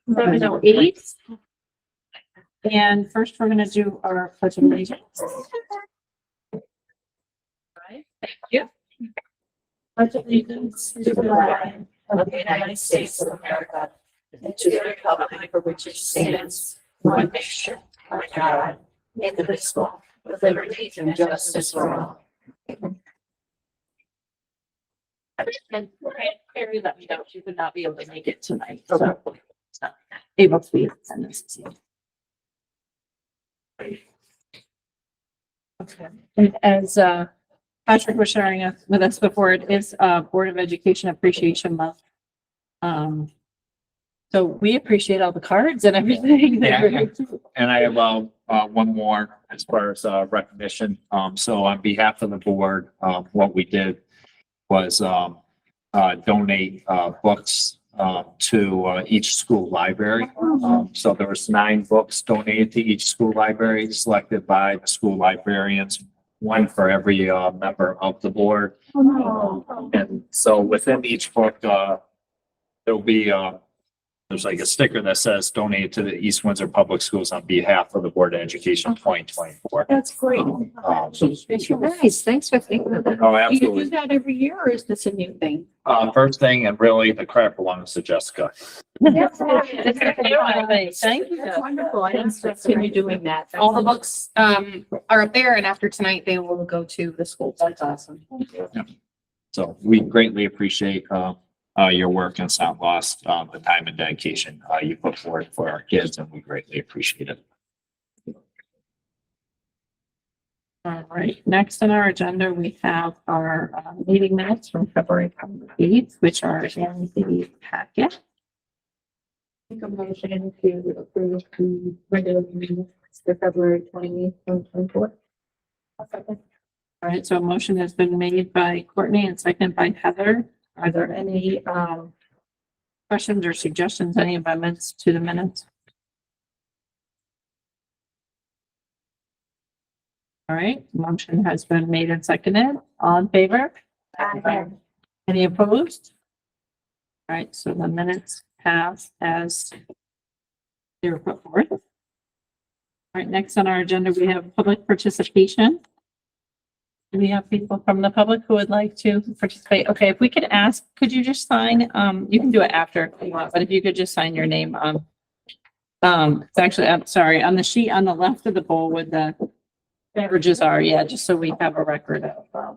7:08. And first, we're going to do our pledge of allegiance. Right. Thank you. Pledge of allegiance to the flag of the United States of America and to the republic for which it stands, one nation, under God, indivisible, with liberty and justice for all. And Carrie let me know she could not be able to make it tonight, so it's not able to be in attendance. Okay. And as Patrick was sharing with us before, it is Board of Education Appreciation Month. So we appreciate all the cards and everything. Yeah, and I have one more as far as recognition. So on behalf of the board, what we did was donate books to each school library. So there was 9 books donated to each school library, selected by the school librarians, one for every member of the board. And so within each book, there'll be there's like a sticker that says donated to the East Windsor Public Schools on behalf of the Board of Education 2024. That's great. Nice. Thanks for thinking of that. Oh, Do you absolutely. do that every year or is this a new thing? First thing, and really the credit belongs to Jessica. Thank you. That's wonderful. I didn't continue doing that. All the books are up there, and after tonight, they will go to the schools. That's awesome. So we greatly appreciate your work and sound lost, the time and dedication you put forward for our kids, and we greatly appreciate it. All right, next on our agenda, we have our meeting minutes from February 8th, which are in the packet. Make a motion to approve the regular meeting for February 28th, 2024. All right, so a motion has been made by Courtney and seconded by Heather. Are there any questions or suggestions, any amendments to the minutes? All right, motion has been made and seconded. All in favor? Aye. Any opposed? All right, so the minutes pass as they were put forth. All right, next on our agenda, we have public participation. Do we have people from the public who would like to participate? Okay, if we could ask, could you just sign, you can do it after if you want, but if you could just sign your name it's actually, I'm sorry, on the sheet on the left of the bowl with the beverages are, yeah, just so we have a record of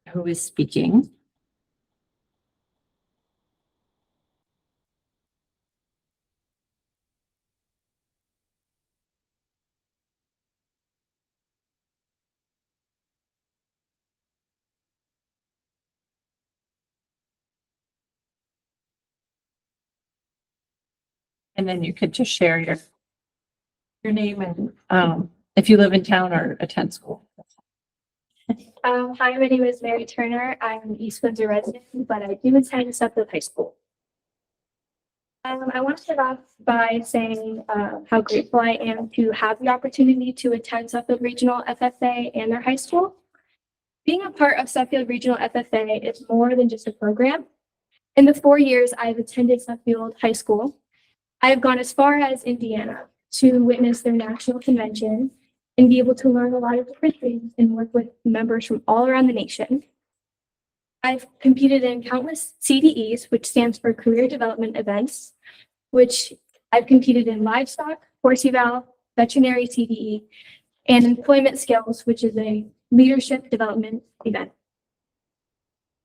who is speaking. And then you could just share your name and if you live in town or attend school. Hi, my name is Mary Turner. I'm an East Windsor resident, but I do attend Suffield High School. I want to start off by saying how grateful I am to have the opportunity to attend Suffield Regional FFA and their high school. Being a part of Suffield Regional FFA is more than just a program. In the 4 years I've attended Suffield High School, I have gone as far as Indiana to witness their national convention and be able to learn a lot of different things and work with members from all around the nation. I've competed in countless CDEs, which stands for Career Development Events, which I've competed in livestock, horse eval, veterinary CDE, and employment skills, which is a leadership development event.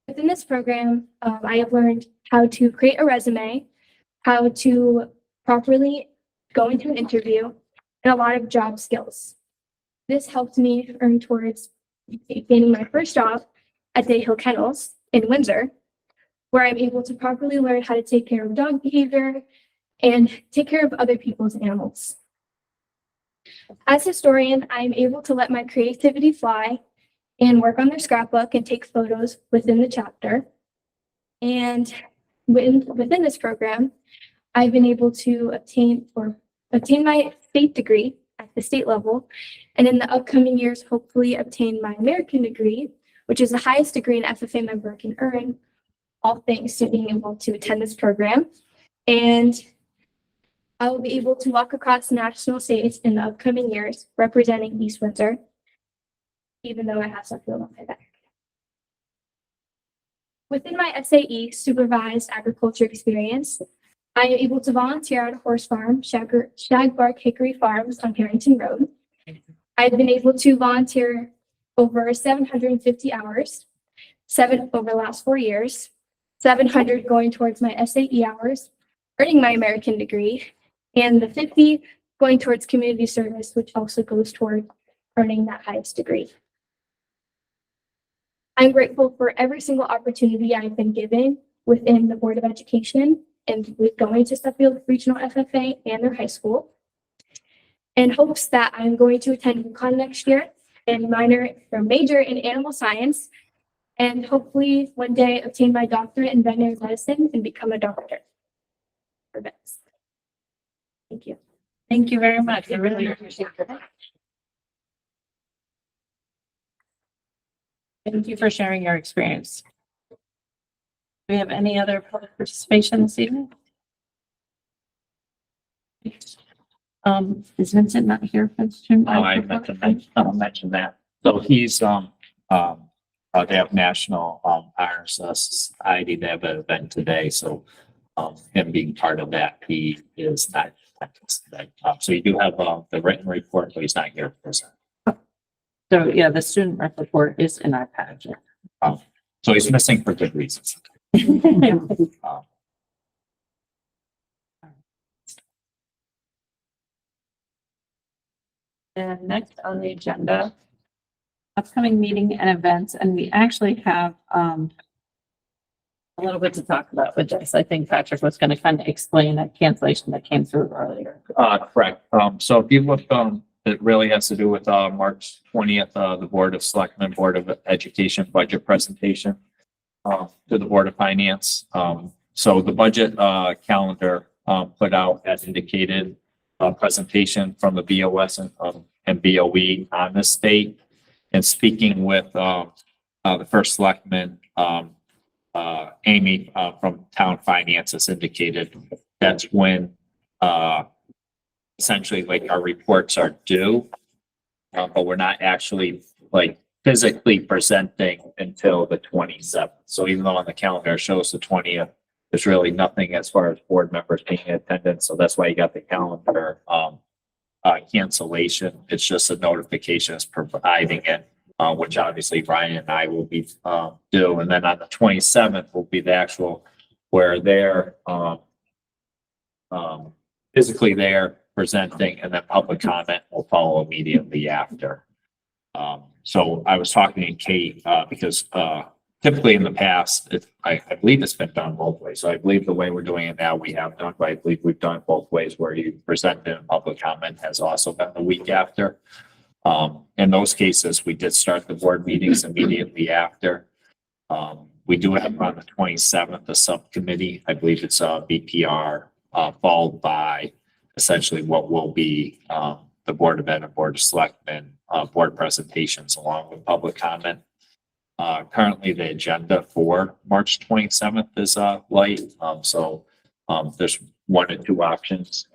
Within this program, I have learned how to create a resume, how to properly go into an interview, and a lot of job skills. This helped me earn towards gaining my first job at Day Hill Kennels in Windsor, where I'm able to properly learn how to take care of dog behavior and take care of other people's animals. As a historian, I'm able to let my creativity fly and work on their scrapbook and take photos within the chapter. And within this program, I've been able to obtain my state degree at the state level, and in the upcoming years, hopefully obtain my American degree, which is the highest degree an FFA member can earn, all thanks to being able to attend this program And I will be able to walk across the national stage in the upcoming years representing East Windsor, even though I have Suffield on my back. Within my SAE supervised agriculture experience, I am able to volunteer at a horse farm, Shagbark Hickory Farms on Harrington Road. I've been able to volunteer over 750 hours, 7 over the last 4 years, 700 going towards my SAE hours, earning my American degree, and the 50 going towards community service, which also goes toward earning that highest degree. I'm grateful for every single opportunity I've been given within the Board of Education and with going to Suffield Regional FFA and their high school, in hopes that I'm going to attend UConn next year and major in animal science, and hopefully one day obtain my doctorate in veterinary medicine and become a doctor for vets. Thank you. Thank you very much. I really appreciate that. Thank you for sharing your experience. Do we have any other public participation this evening? Is Vincent not here for the student? I mentioned that. So he's, they have National, Iron Society. They have an event today. So, him being part of that, he is not today. So you do have, the written report, but he's not here to present. So yeah, the student rep report is in our package. So he's missing for good reasons. And next on the agenda, upcoming meeting and events, and we actually have a little bit to talk about with this. I think Patrick was going to kind of explain that cancellation that came through earlier. Correct. So if you look, it really has to do with, March 20th, the Board of Selectmen, Board of Education budget presentation, to the Board of Finance. So the budget, calendar, put out as indicated, presentation from the BOS and BOE on this date. And speaking with, the first selectman, Amy, from Town Finance has indicated that's when, essentially like our reports are due, but we're not actually like physically presenting until the 27th. So even though on the calendar it shows the 20th, there's really nothing as far as board members being in attendance. So that's why you got the calendar, cancellation. It's just a notification is providing it, which obviously Brian and I will be, do. And then on the 27th will be the actual where they're, physically there presenting, and then public comment will follow immediately after. So I was talking to Kate, because, typically in the past, I believe it's been done both ways. So I believe the way we're doing it now, we have done, but I believe we've done it both ways where you present and public comment has also been the week after. In those cases, we did start the board meetings immediately after. We do have on the 27th, a subcommittee. I believe it's a BPR, followed by essentially what will be, the Board of Ed and Board of Selectmen, board presentations along with public comment. Currently the agenda for March 27th is, light. So, there's 1 or 2 options.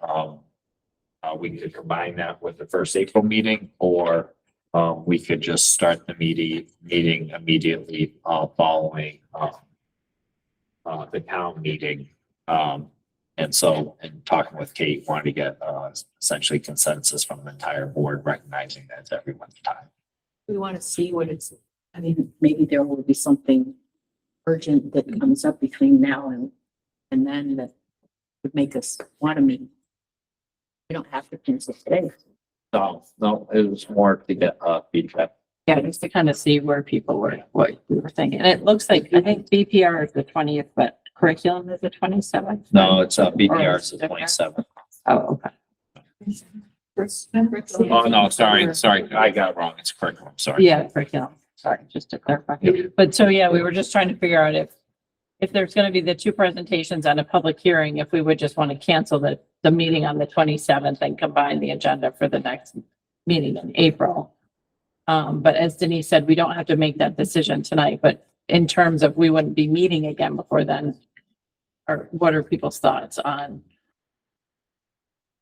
We could combine that with the first April meeting, or, we could just start the meeting immediately, following, the town meeting. And so, in talking with Kate, wanted to get, essentially consensus from the entire board, recognizing that it's everyone's time. We want to see what it's, I mean, maybe there will be something urgent that comes up between now and then that would make us want to meet. We don't have to cancel today. So, no, it was more to get, feedback. Yeah, just to kind of see where people were, what we were thinking. And it looks like, I think BPR is the 20th, but curriculum is the 27th. No, it's, BPR is the 27th. Oh, okay. Oh, no, sorry, I got it wrong. It's curriculum, sorry. Yeah, curriculum. Sorry, just to clarify. But so, yeah, we were just trying to figure out if there's going to be the 2 presentations and a public hearing, if we would just want to cancel the meeting on the 27th and combine the agenda for the next meeting in April. But as Denise said, we don't have to make that decision tonight, but in terms of we wouldn't be meeting again before then. or what are people's thoughts on?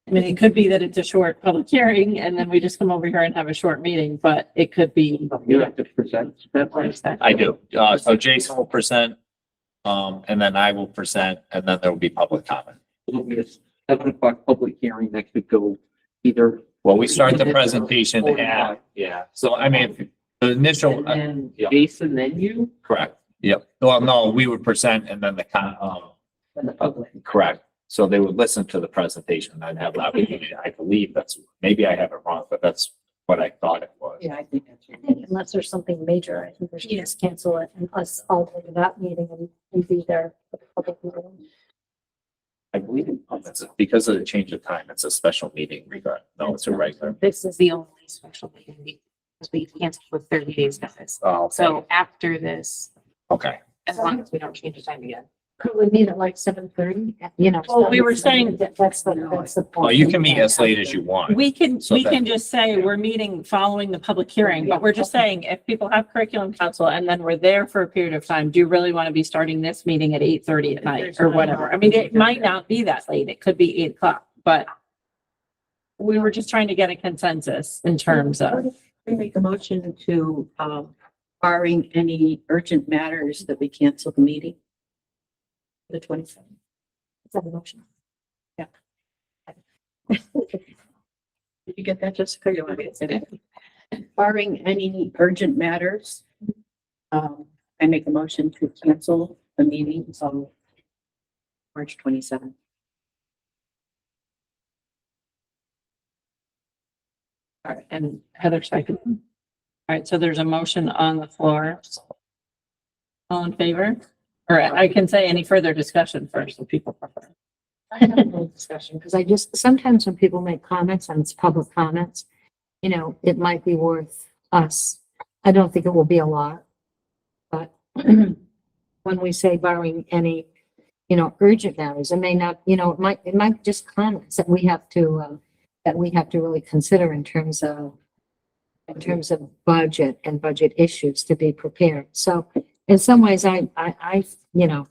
I mean, it could be that it's a short public hearing and then we just come over here and have a short meeting, but it could be. You have to present that way. I do. So Jason will present, and then I will present, and then there will be public comment. It'll be a 7 o'clock public hearing that could go either. Well, we start the presentation at, yeah. So I mean, the initial, And yeah. Jason, then you, correct. Yep. Well, no, we would present and then For the public. correct. So they would listen to the presentation and I'd have the opportunity. I believe that's, maybe I have it wrong, but that's what I thought it was. Yeah, I think that's I right. think unless there's something major, I think we should just cancel it and us all go to that meeting and be there for the public meeting. I believe it's because of the change of time, it's a special meeting regard. No, it's a regular. This is the only special meeting because we canceled with 30 days notice. Oh, So after this, okay. as long as we don't change the time again. Could we meet at like 7:30? You know. Well, we were saying- That's the point. Well, you can meet as late as you want. We can So that- just say we're meeting following the public hearing, but we're just saying if people have curriculum council and then we're there for a period of time, do you really want to be starting this meeting at 8:30 at night or whatever? I mean, it might not be that late. It could be 8 o'clock, but we were just trying to get a consensus in terms of, We make a motion to, barring any urgent matters, that we cancel the meeting. The 27th. Is that a motion? Did you get that, Jessica? You want me to say that? Barring any urgent matters, I make a motion to cancel the meeting on March 27th. all right, and Heather second. All right, so there's a motion on the floor. All in favor? Or I can say any further discussion first if people prefer. I have no discussion because I just, sometimes when people make comments and it's public comments, you know, it might be worth us. I don't think it will be a lot. But when we say barring any, you know, urgent matters, it may not, you know, it might just comments that we have to really consider in terms of budget and budget issues to be prepared. So in some ways, I, you know,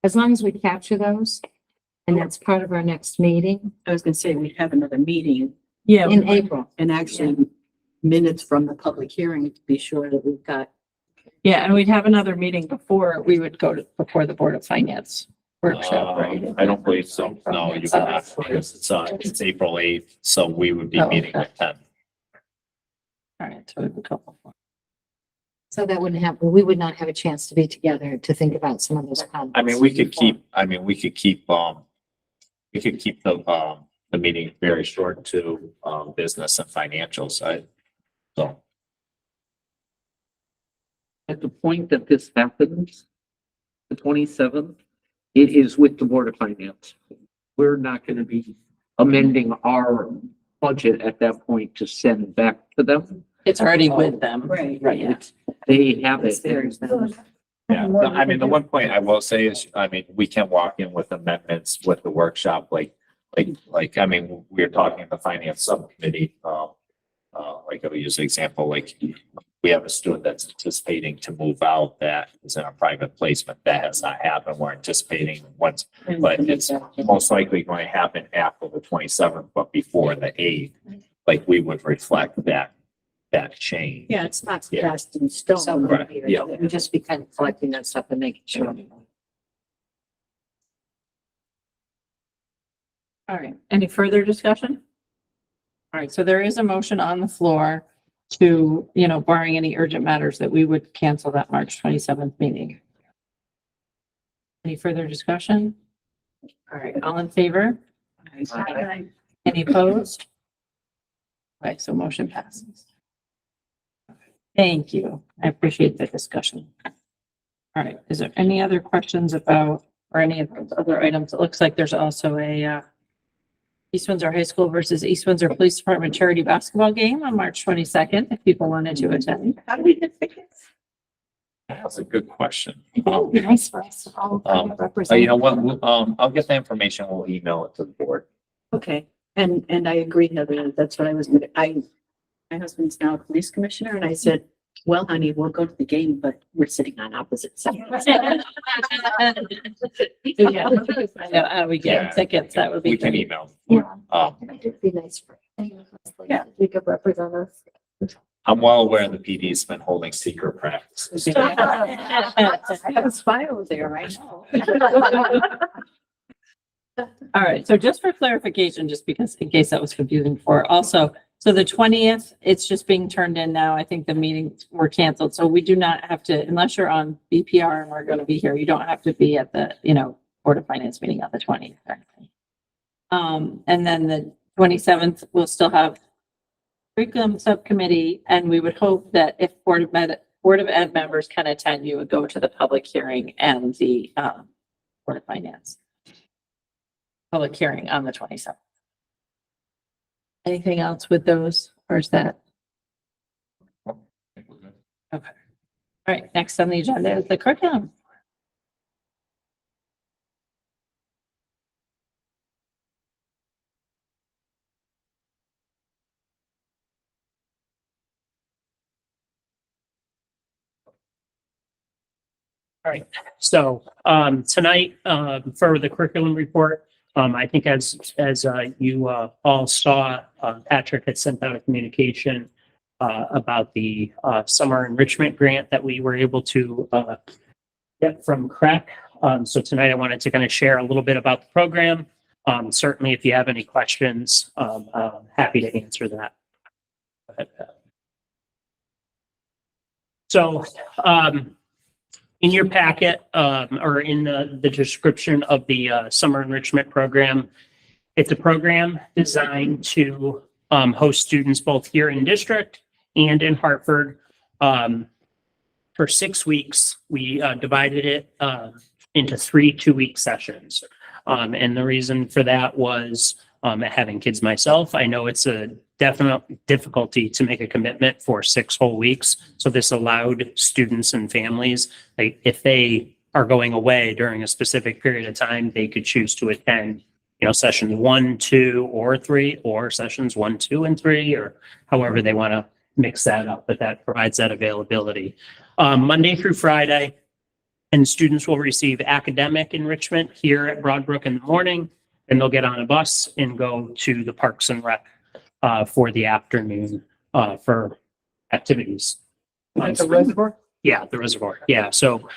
as long as we capture those, and that's part of our next meeting I was gonna say, we'd have another meeting Yeah. in April. and actually minutes from the public hearing to be sure that we've got. Yeah, and we'd have another meeting before we would go to, before the Board of Finance workshop, right? I don't believe so. No, you would not. It's April 8th, so we would be Oh, meeting okay. at 10. All right, so we have a couple. So that wouldn't happen. We would not have a chance to be together to think about some of those comments. I mean, we could keep the meeting very short to, business and financial side. So, at the point that this happens, the 27th, it is with the Board of Finance. We're not going to be amending our budget at that point to send back to them. It's already with them. Right. Yeah. They have It's it. theirs now. yeah, no, I mean, the one point I will say is, I mean, we can walk in with amendments with the workshop, I mean, we were talking in the finance subcommittee, like I'll use an example, like we have a student that's anticipating to move out that is in a private placement. That has not happened. We're anticipating once, but it's most likely going to happen after the 27th, but before the 8th. Like we would reflect that change. Yeah, it's not Yeah. cast in stone. So Right, yeah. We'd just be kind of collecting that stuff and making sure. All right, any further discussion? All right, so there is a motion on the floor to, you know, barring any urgent matters, that we would cancel that March 27th meeting. Any further discussion? All right, all in favor? Any opposed? Right, so motion passes. Thank you. I appreciate the discussion. All right, is there any other questions about, or any of those other items? It looks like there's also a East Windsor High School versus East Windsor Police Department charity basketball game on March 22nd, if people wanted to attend. How do we get tickets? That's a good question. It would be nice for us to all kind of So represent. you know what, I'll get the information. We'll email it to the board. Okay, and I agree, Heather, that's what I was, my husband's now a police commissioner, and I said, Well, honey, we'll go to the game, but we're sitting on opposite sides. Yeah. I know how we Yeah. get tickets. That would be We can great. email. Yeah. Um, It'd be nice for anyone else, like, Yeah. you could represent us. I'm well aware the PD's been holding secret practices. I have a spy over there, I know. All right, so just for clarification, just because in case that was confusing before, also, so the 20th, it's just being turned in now. I think the meetings were canceled, so we do not have to, unless you're on BPR and we're going to be here, you don't have to be at the, Board of Finance meeting on the 20th. And then the 27th, we'll still have curriculum subcommittee, and we would hope that if Board of Ed members can attend, you would go to the public hearing and the Board of Finance public hearing on the 27th. Anything else with those, or is that? Okay. All right, next on the agenda is the curriculum. All right, so tonight for the curriculum report, I think as you all saw, Patrick had sent out a communication about the summer enrichment grant that we were able to get from CREC. So tonight I wanted to kind of share a little bit about the program. Certainly, if you have any questions, I'm happy to answer that. So in your packet, or in the description of the summer enrichment program, it's a program designed to host students both here in district and in Hartford. For 6 weeks, we divided it into 3 2-week sessions. And the reason for that was having kids myself. I know it's a definite difficulty to make a commitment for 6 whole weeks. So this allowed students and families, like, if they are going away during a specific period of time, they could choose to attend, sessions 1, 2, or 3, or sessions 1, 2, and 3, or however they want to mix that up. But that provides that availability. Monday through Friday, and students will receive academic enrichment here at Broadbrook in the morning, and they'll get on a bus and go to the Parks and Rec for the afternoon for activities. Like the reservoir? Yeah, the reservoir. Yeah. So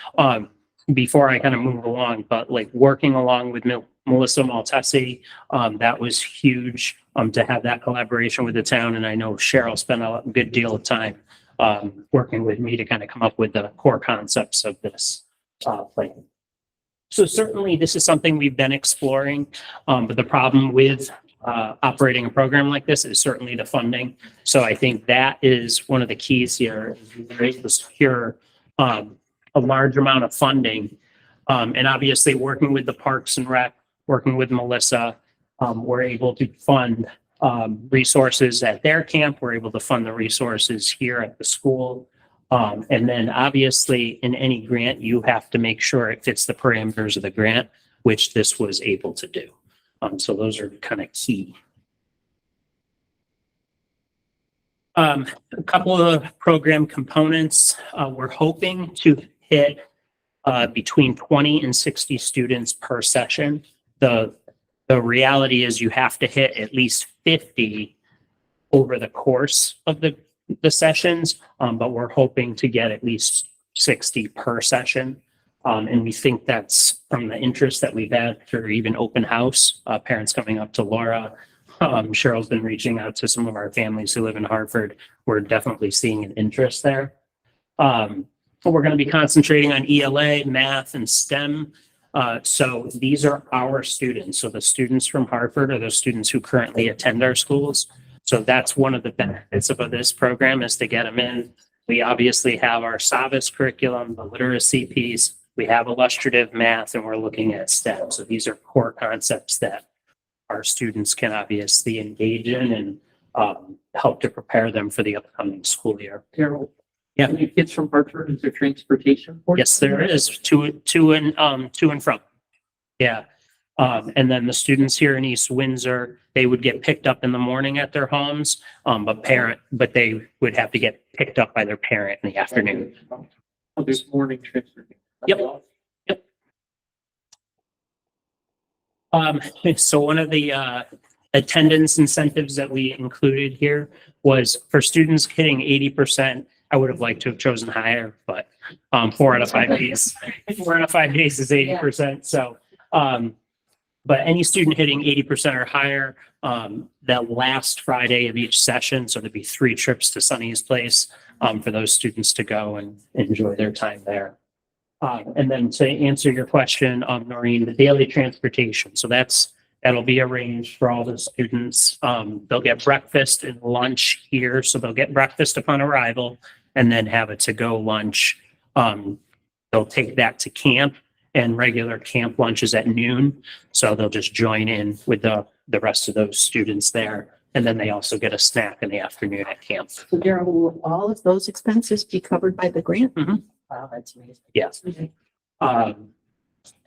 before I kind of move along, but like working along with Melissa Maltesi, that was huge to have that collaboration with the town. And I know Cheryl spent a good deal of time working with me to kind of come up with the core concepts of this plan. So certainly this is something we've been exploring, but the problem with operating a program like this is certainly the funding. So I think that is one of the keys here. We're able to secure a large amount of funding, and obviously working with the Parks and Rec, working with Melissa, we're able to fund resources at their camp. We're able to fund the resources here at the school. And then obviously in any grant, you have to make sure it fits the parameters of the grant, which this was able to do. So those are kind of key. A couple of program components. We're hoping to hit between 20 and 60 students per session. The reality is you have to hit at least 50 over the course of the sessions, but we're hoping to get at least 60 per session. And we think that's from the interest that we've had for even open house, parents coming up to Laura. Cheryl's been reaching out to some of our families who live in Hartford. We're definitely seeing an interest there. We're going to be concentrating on ELA, math, and STEM. So these are our students. So the students from Hartford are the students who currently attend our schools. So that's one of the benefits of this program, is to get them in. We obviously have our Savas curriculum, the literacy piece. We have illustrative math, and we're looking at STEM. So these are core concepts that our students can obviously engage in and help to prepare them for the upcoming school year. Carol, Yeah. any kids from Hartford, is there transportation for? Yes, there is to and from. Yeah. And then the students here in East Windsor, they would get picked up in the morning at their homes, but they would have to get picked up by their parent in the afternoon. Oh, there's morning transportation. Yep. So one of the attendance incentives that we included here was for students hitting 80%. I would have liked to have chosen higher, but 4 out of 5 days, 4 out of 5 days is 80%. So, but any student hitting 80% or higher, that last Friday of each session, so there'd be 3 trips to Sunny's place for those students to go and enjoy their time there. And then to answer your question, Noreen, the daily transportation. So that'll be arranged for all the students. They'll get breakfast and lunch here. So they'll get breakfast upon arrival and then have a to-go lunch. They'll take that to camp, and regular camp lunch is at noon. So they'll just join in with the rest of those students there. And then they also get a snack in the afternoon at camp. So Daryl, will all of those expenses be covered by the grant? Mhm. Wow, that's amazing. Yes.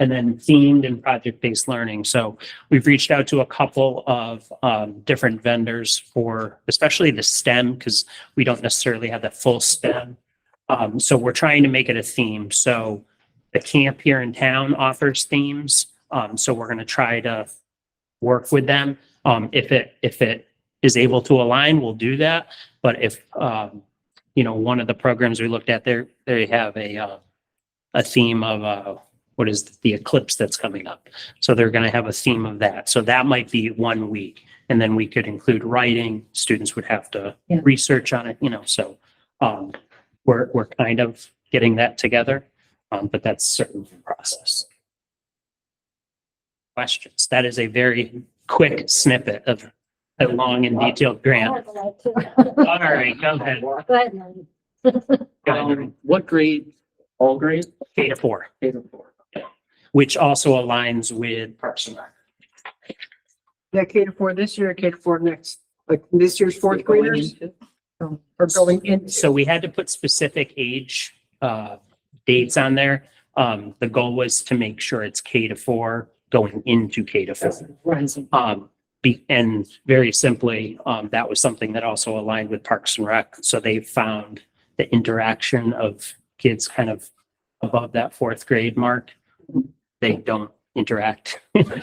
And then themed and project-based learning. So we've reached out to a couple of different vendors for especially the STEM, because we don't necessarily have the full STEM. So we're trying to make it a theme. So the camp here in town offers themes. So we're going to try to work with them. If it is able to align, we'll do that. But if one of the programs we looked at there, they have a theme of what is the eclipse that's coming up. So they're going to have a theme of that. So that might be 1 week. And then we could include writing. Students would have to research on it, so we're kind of getting that together. But that's certainly the process. Questions? That is a very quick snippet of a long and detailed grant. All right, go ahead. Go ahead. What grade? All grades? K to 4. K to 4. Which also aligns with Parks and Rec. Yeah, K to 4 this year, K to 4 next, like this year's fourth graders or going in. So we had to put specific age dates on there. The goal was to make sure it's K to 4 going into K to 4. And very simply, that was something that also aligned with Parks and Rec. So they found the interaction of kids kind of above that 4th grade mark. They don't interact in much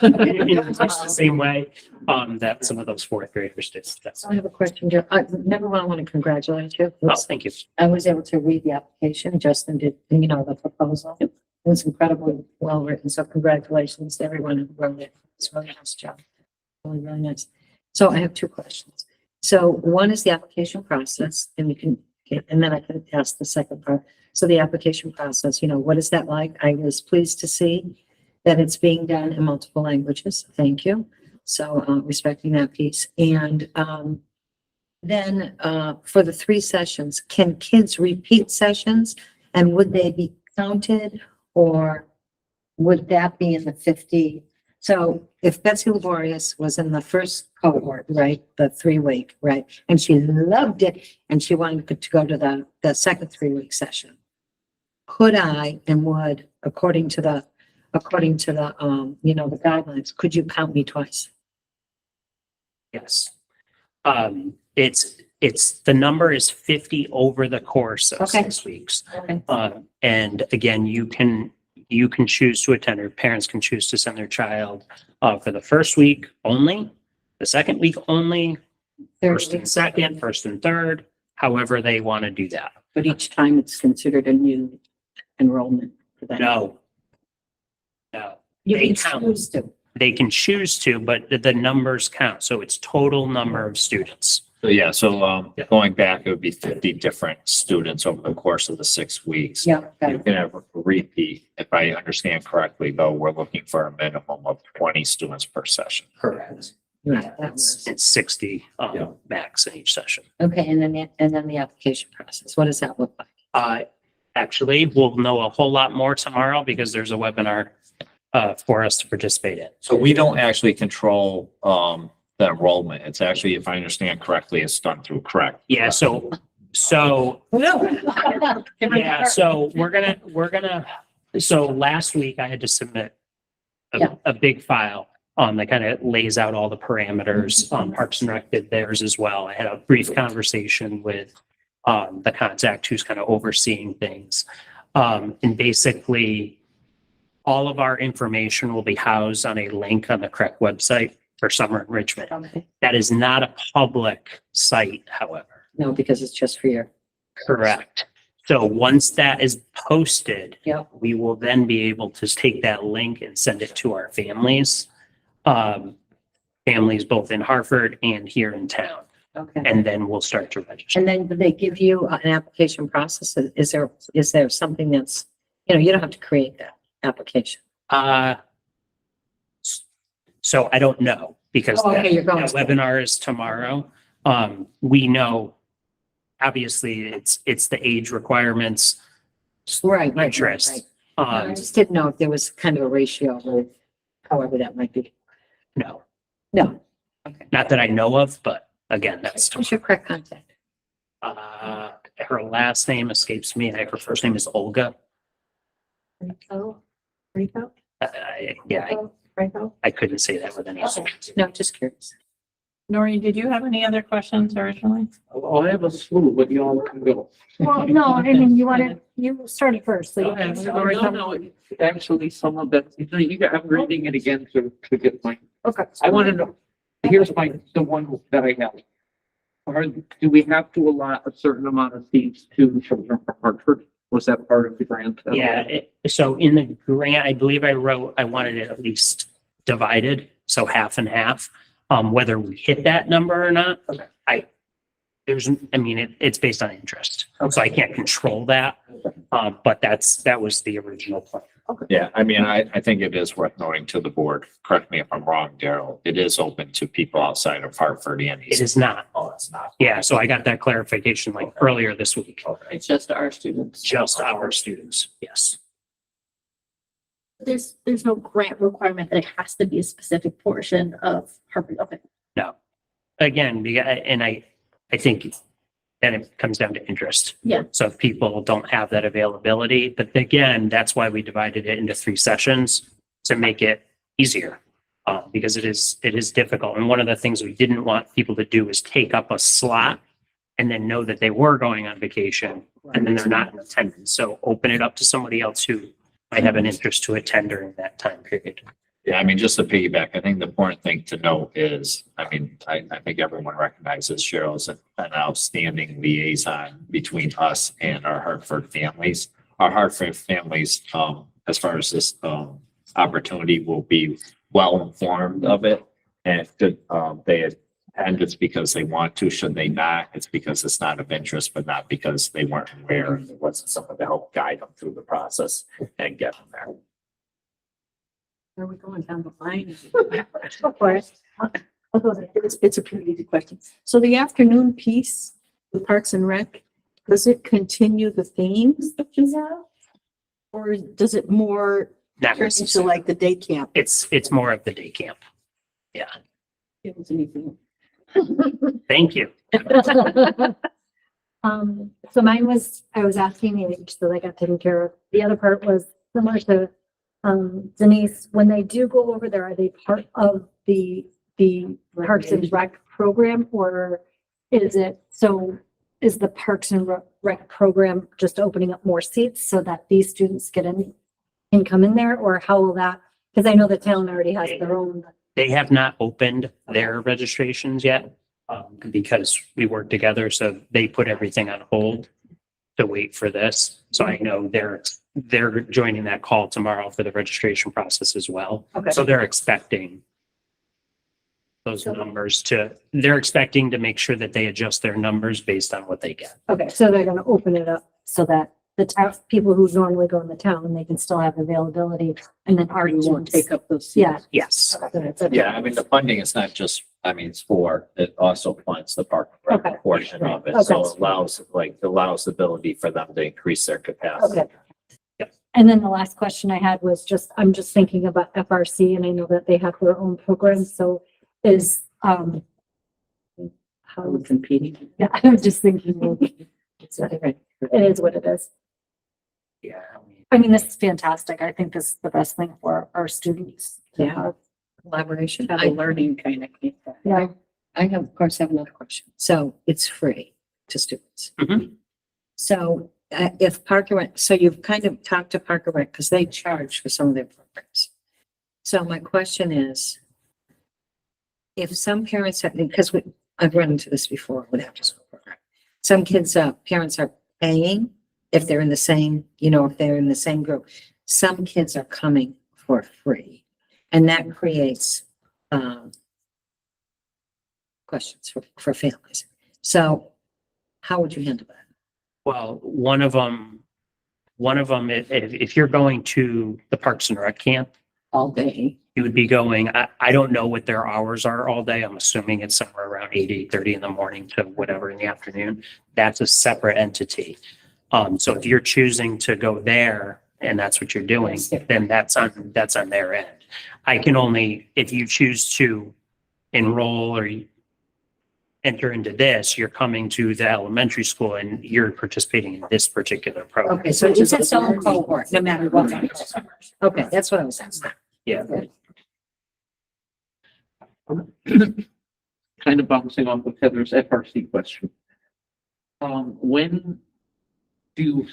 the same way that some of those 4th graders do. I have a question, Joe. Number one, I want to congratulate you. Oh, thank you. I was able to read the application. Justin did, the proposal. It was incredibly well written. So congratulations to everyone who wrote it. It's a really nice job. Really, really nice. So I have 2 questions. So one is the application process, and and then I can ask the second part. So the application process, what is that like? I was pleased to see that it's being done in multiple languages. Thank you. So respecting that piece. And then for the 3 sessions, can kids repeat sessions, and would they be counted, or would that be in the 50? So if Betsy Laborious was in the first cohort, right, the 3-week, right, and she loved it, and she wanted to go to the second 3-week session, could I and would, according to the the guidelines, could you count me twice? Yes. It's the number is 50 over the course of Okay. 6 weeks. Okay. And again, you can choose to attend, or parents can choose to send their child for the first week only, the second week only, first and second, first and third, however they want to do that. But each time it's considered a new enrollment for that. No. You They can count. choose to. They can choose to, but the numbers count. So it's total number of students. So going back, it would be 50 different students over the course of the 6 weeks. Yeah. You can have a repeat. If I understand correctly, though, we're looking for a minimum of 20 students per session. Correct. Right, that was- It's 60 Yeah. max in each session. Okay, and then the application process, what does that look like? Actually, we'll know a whole lot more tomorrow because there's a webinar for us to participate in. So we don't actually control the enrollment. It's actually, if I understand correctly, it's done through correct. Yeah, so yeah, so we're gonna, so last week I had to submit a big file. That kind of lays out all the parameters. Parks and Rec did theirs as well. I had a brief conversation with the contact who's kind of overseeing things. And basically, all of our information will be housed on a link on the correct website for summer enrichment. Okay. That is not a public site, however. No, because it's just for your. Correct. So once that is posted, Yep. we will then be able to take that link and send it to our families. Families both in Hartford and here in town, Okay. and then we'll start to register. And then do they give you an application process? Is there something that's, you don't have to create that application? So I don't know because Oh, okay, you're going that to- webinar is tomorrow. We know, obviously, it's the age requirements, Right. interest. I just didn't know if there was kind of a ratio with however that might be. No, No. not that I know of, but again, that's, What's your correct contact? her last name escapes me. Her first name is Olga. Rico? Rico? Yeah, Rico? I couldn't say that with any certainty. No, just curious. Noreen, did you have any other questions originally? I have a slew, but you all can go. Well, no, I mean, you started first, so you can. No, actually, some of that, I'm reading it again to get my, Okay. I want to know, here's the one that I have. Do we have to allot a certain amount of seats to children from Hartford? Was that part of the grant? Yeah, so in the grant, I believe I wrote, I wanted it at least divided, so half and half. Whether we hit that number or not, it's based on interest, so I can't control that. But that was the original plan. Yeah, I mean, I think it is worth noting to the board, correct me if I'm wrong, Daryl, it is open to people outside of Hartford and It is not. Oh, it's not. Yeah, so I got that clarification like earlier this week. It's just our students. Just our students, yes. There's no grant requirement that it has to be a specific portion of Harvard. Okay. Again, and I think then it comes down to interest. Yeah. So if people don't have that availability, but again, that's why we divided it into 3 sessions to make it easier. Because it is difficult. And one of the things we didn't want people to do is take up a slot and then know that they were going on vacation and then they're not in attendance. So open it up to somebody else who might have an interest to attend during that time period. Yeah, I mean, just to piggyback, I think the important thing to note is, I think everyone recognizes Cheryl's an outstanding liaison between us and our Hartford families. Our Hartford families, as far as this, opportunity will be well informed of it. And if they attend, it's because they want to. Should they not, it's because it's not of interest, but not because they weren't aware and there wasn't someone to help guide them through the process and get them there. Are we going down the line? Go for it. I'll go there. It's a pretty easy question. So the afternoon piece, the Parks and Rec, does it continue the themes that you have? Or does it more Not turn into necessarily. like the day camp? It's more of the day camp. Yeah, It was anything. thank you. So mine was, I was asking the age, so they got taken care of. The other part was similar to, Denise, when they do go over there, are they part of the Parks and Rec program, or is it, so is the Parks and Rec program just opening up more seats so that these students can come in there, or how will that, because I know the town already has their own. They have not opened their registrations yet, because we work together, so they put everything on hold to wait for this. So I know they're joining that call tomorrow for the registration process as well. Okay. So they're expecting those numbers they're expecting to make sure that they adjust their numbers based on what they get. Okay, so they're gonna open it up so that the town, people who normally go in the town, they can still have availability, and then our You won't students. take up those seats. Yeah. Yes. Yeah, I mean, the funding is not just, it also funds the park and rec Okay. portion of it. So Okay. it allows the ability for them to increase their capacity. Okay. And then the last question I had was just, I'm just thinking about FRC, and I know that they have their own programs, so is, Are we competing? yeah, I'm just thinking, it is what it is. Yeah, I mean, I mean, this is fantastic. I think this is the best thing for our students. to Yeah. have. Collaboration, Have the a- learning kind of came back. Yeah. I have, of course, have another question. So it's free to students. Mhm. So if Parker Rec, so you've kind of talked to Parker Rec because they charge for some of their programs. So my question is, if some parents, because I've run into this before with after school program. Some kids, parents are paying if they're in the same, if they're in the same group. Some kids are coming for free. And that creates, questions for families. So how would you handle that? Well, one of them, if you're going to the Parks and Rec camp, All day? you would be going, I don't know what their hours are all day. I'm assuming it's somewhere around 8:30 in the morning to whatever in the afternoon. That's a separate entity. So if you're choosing to go there and that's what you're doing, then that's on their end. I can only, if you choose to enroll or enter into this, you're coming to the elementary school and you're participating in this particular program. Okay, so it's its own cohort, no matter what. Okay, that's what I was asking. Yeah. Kind of bouncing off of Heather's FRC question. When do you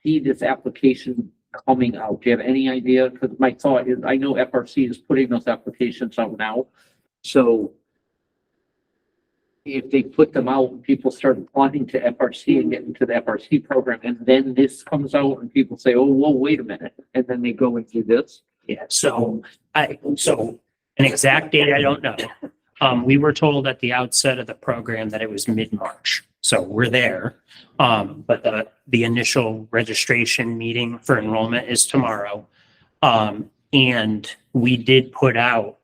see this application coming out? Do you have any idea? Because my thought is, I know FRC is putting those applications out now. So if they put them out and people start applying to FRC and get into the FRC program, and then this comes out and people say, oh, whoa, wait a minute, and then they go and do this. Yeah, so an exact date, I don't know. We were told at the outset of the program that it was mid-March, so we're there. But the initial registration meeting for enrollment is tomorrow. And we did put out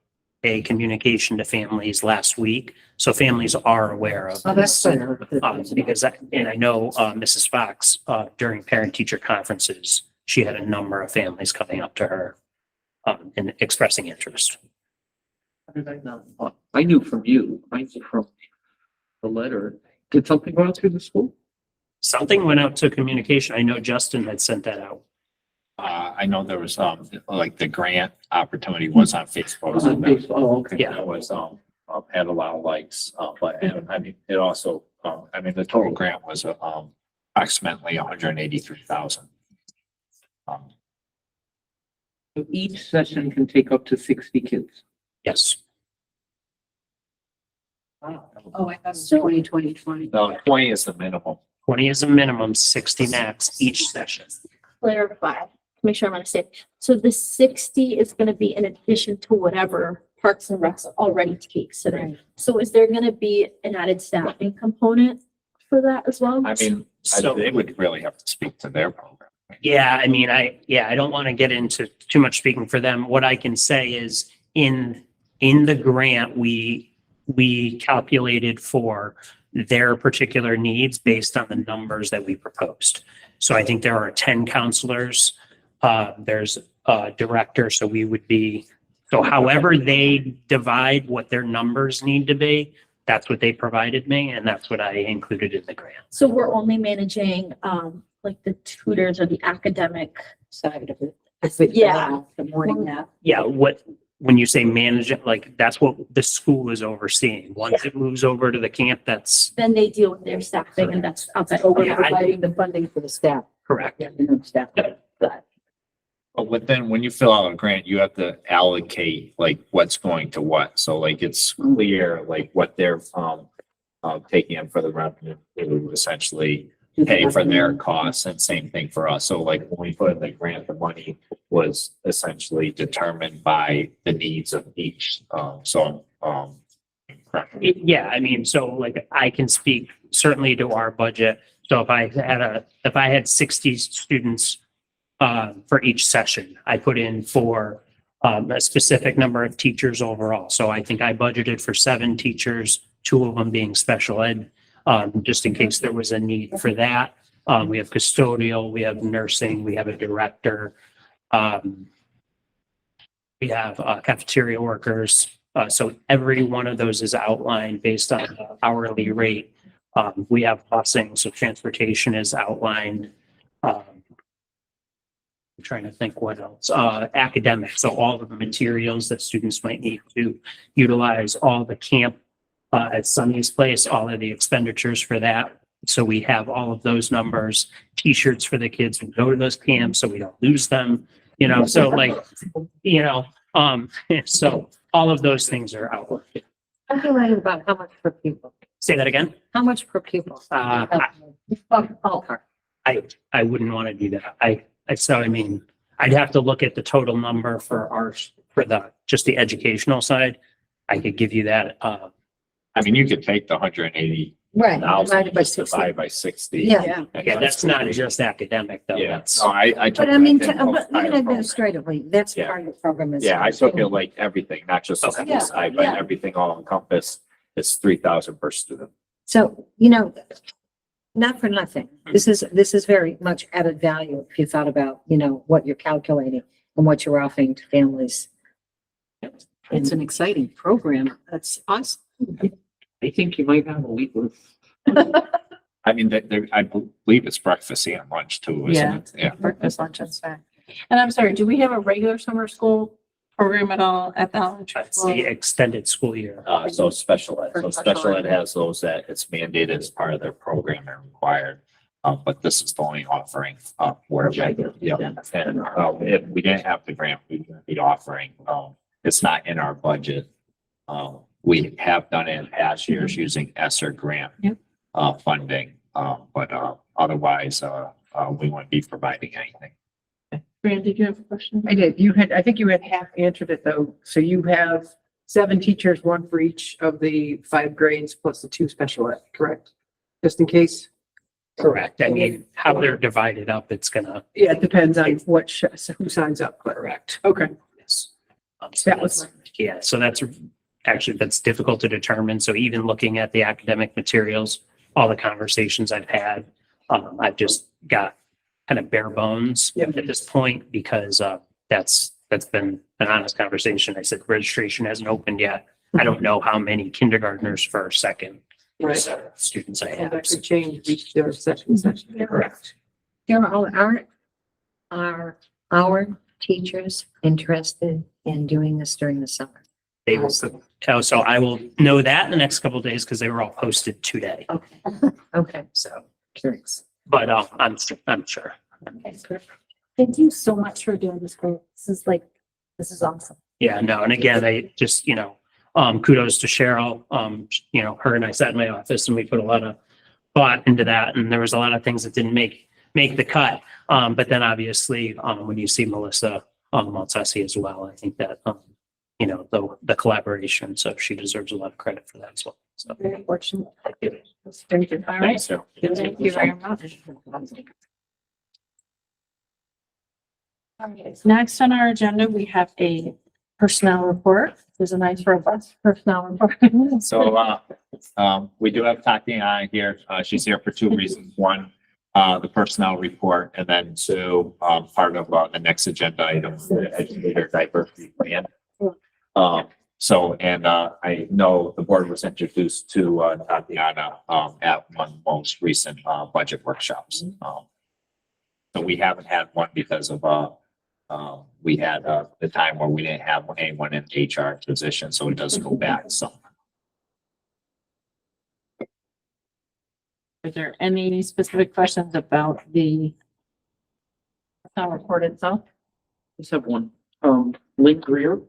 a communication to families last week, so families are aware of Oh, that's this. good. Because I know Mrs. Fox, during parent-teacher conferences, she had a number of families coming up to her and expressing interest. How did I know? I knew from you, I knew from the letter. Did something go out through the school? Something went out to communication. I know Justin had sent that out. I know there was, like the grant opportunity was on Facebook. On Facebook. Oh, okay. Yeah. It was, had a lot of likes, but I mean, it also, the total grant was, approximately 183,000. So each session can take up to 60 kids. Yes. Oh, I thought 2020. No, 20 is the minimum. 20 is a minimum, 60 max each session. Clarify, make sure I'm understanding. So the 60 is gonna be in addition to whatever Parks and Recs already takes today. So is there gonna be an added staffing component for that as well? I mean, So- they would really have to speak to their program. Yeah, I don't want to get into too much speaking for them. What I can say is in the grant, we calculated for their particular needs based on the numbers that we proposed. So I think there are 10 counselors. There's a director, so we would be, so however they divide what their numbers need to be, that's what they provided me, and that's what I included in the grant. So we're only managing, like the tutors or the academic. Side of it. Yeah. The morning nap. Yeah, when you say manage it, like that's what the school is overseeing. Once it moves over to the camp, that's Then they deal with their staffing and that's outside. So we're Yeah, I- providing the funding for the staff. correct. Staff. But within, when you fill out a grant, you have to allocate like what's going to what. So like it's clear like what they're taking in for the revenue to essentially pay for their costs, and same thing for us. So like when we put in the grant, the money was essentially determined by the needs of each. Yeah, so like I can speak certainly to our budget. So if I had 60 students for each session, I put in for a specific number of teachers overall. So I think I budgeted for 7 teachers, 2 of them being special ed, just in case there was a need for that. We have custodial, we have nursing, we have a director. We have cafeteria workers. So every one of those is outlined based on the hourly rate. We have busing, so transportation is outlined. trying to think what else, academic. So all of the materials that students might need to utilize, all the camp at Sunny's Place, all of the expenditures for that. So we have all of those numbers, T-shirts for the kids who go to those camps, so we don't lose them, you know, so like, you know, so all of those things are out. I'm worried about how much per pupil. Say that again. How much per pupil? Ballpark. I wouldn't want to do that. So I mean, I'd have to look at the total number for just the educational side. I could give you that, I mean, you could take the 180,000 Right. Divided by 60. divide by 60. Yeah. yeah, that's not just academic though. Yeah, That's, no, I. But I mean, took that in but even entire administratively, that's Yeah. part of the program. Is Yeah, I took it like everything, not just the Okay. school side, but Yeah. everything all encompassed. It's 3,000 per student. So, you know, not for nothing. This is very much added value if you thought about, you know, what you're calculating and what you're offering to families. It's an exciting program. That's awesome. I think you might have a week with. I mean, I believe it's breakfast and lunch too, isn't it? Yeah. Breakfast, lunch, and snack. And I'm sorry, do we have a regular summer school program at all at the elementary that's school? the extended school year. So special ed. So For special special ed has those that it's mandated as part of their program and required. But this is the only offering, where, yeah, and, if we didn't have the grant, we would be offering, it's not in our budget. We have done it in past years using ESSER grant. Yep. Funding, but, otherwise, we wouldn't be providing anything. Fran, did you have a question? I did. I think you had half answered it though. So you have 7 teachers, 1 for each of the 5 grades plus the 2 special ed, correct? Just in case? Correct. I mean, how they're divided up, it's gonna. Yeah, it depends on who signs up. Correct. Okay. Yes. So That was- yeah, so that's difficult to determine. So even looking at the academic materials, all the conversations I've had, I've just got kind of bare bones Yep. at this point because that's been an honest conversation. I said registration hasn't opened yet. I don't know how many kindergartners for second Right. students I And have. that could change each their section. Correct. Are our teachers interested in doing this during the summer? They will, so I will know that in the next couple of days because they were all posted today. Okay. Okay. So, Curious. but I'm sure. Thank you so much for doing this. Great. This is awesome. Yeah, no, and again, I just, kudos to Cheryl. Her and I sat in my office and we put a lot of thought into that. And there was a lot of things that didn't make the cut. But then obviously, when you see Melissa Maltesi as well, I think that, the collaboration, so she deserves a lot of credit for that as well. So. Very fortunate. Thank you. All right. So. Thank you very much. Okay, next on our agenda, we have a personnel report. There's a nice robust personnel report. So, we do have Tatiana here. She's here for 2 reasons. One, the personnel report, and then 2, part of the next agenda item, the educator diversity plan. I know the board was introduced to Tatiana at one of the most recent budget workshops. So we haven't had one because of we had the time where we didn't have anyone in HR position, so it does go back some. Is there any specific questions about the personnel report itself? Just have one. Lynn Greer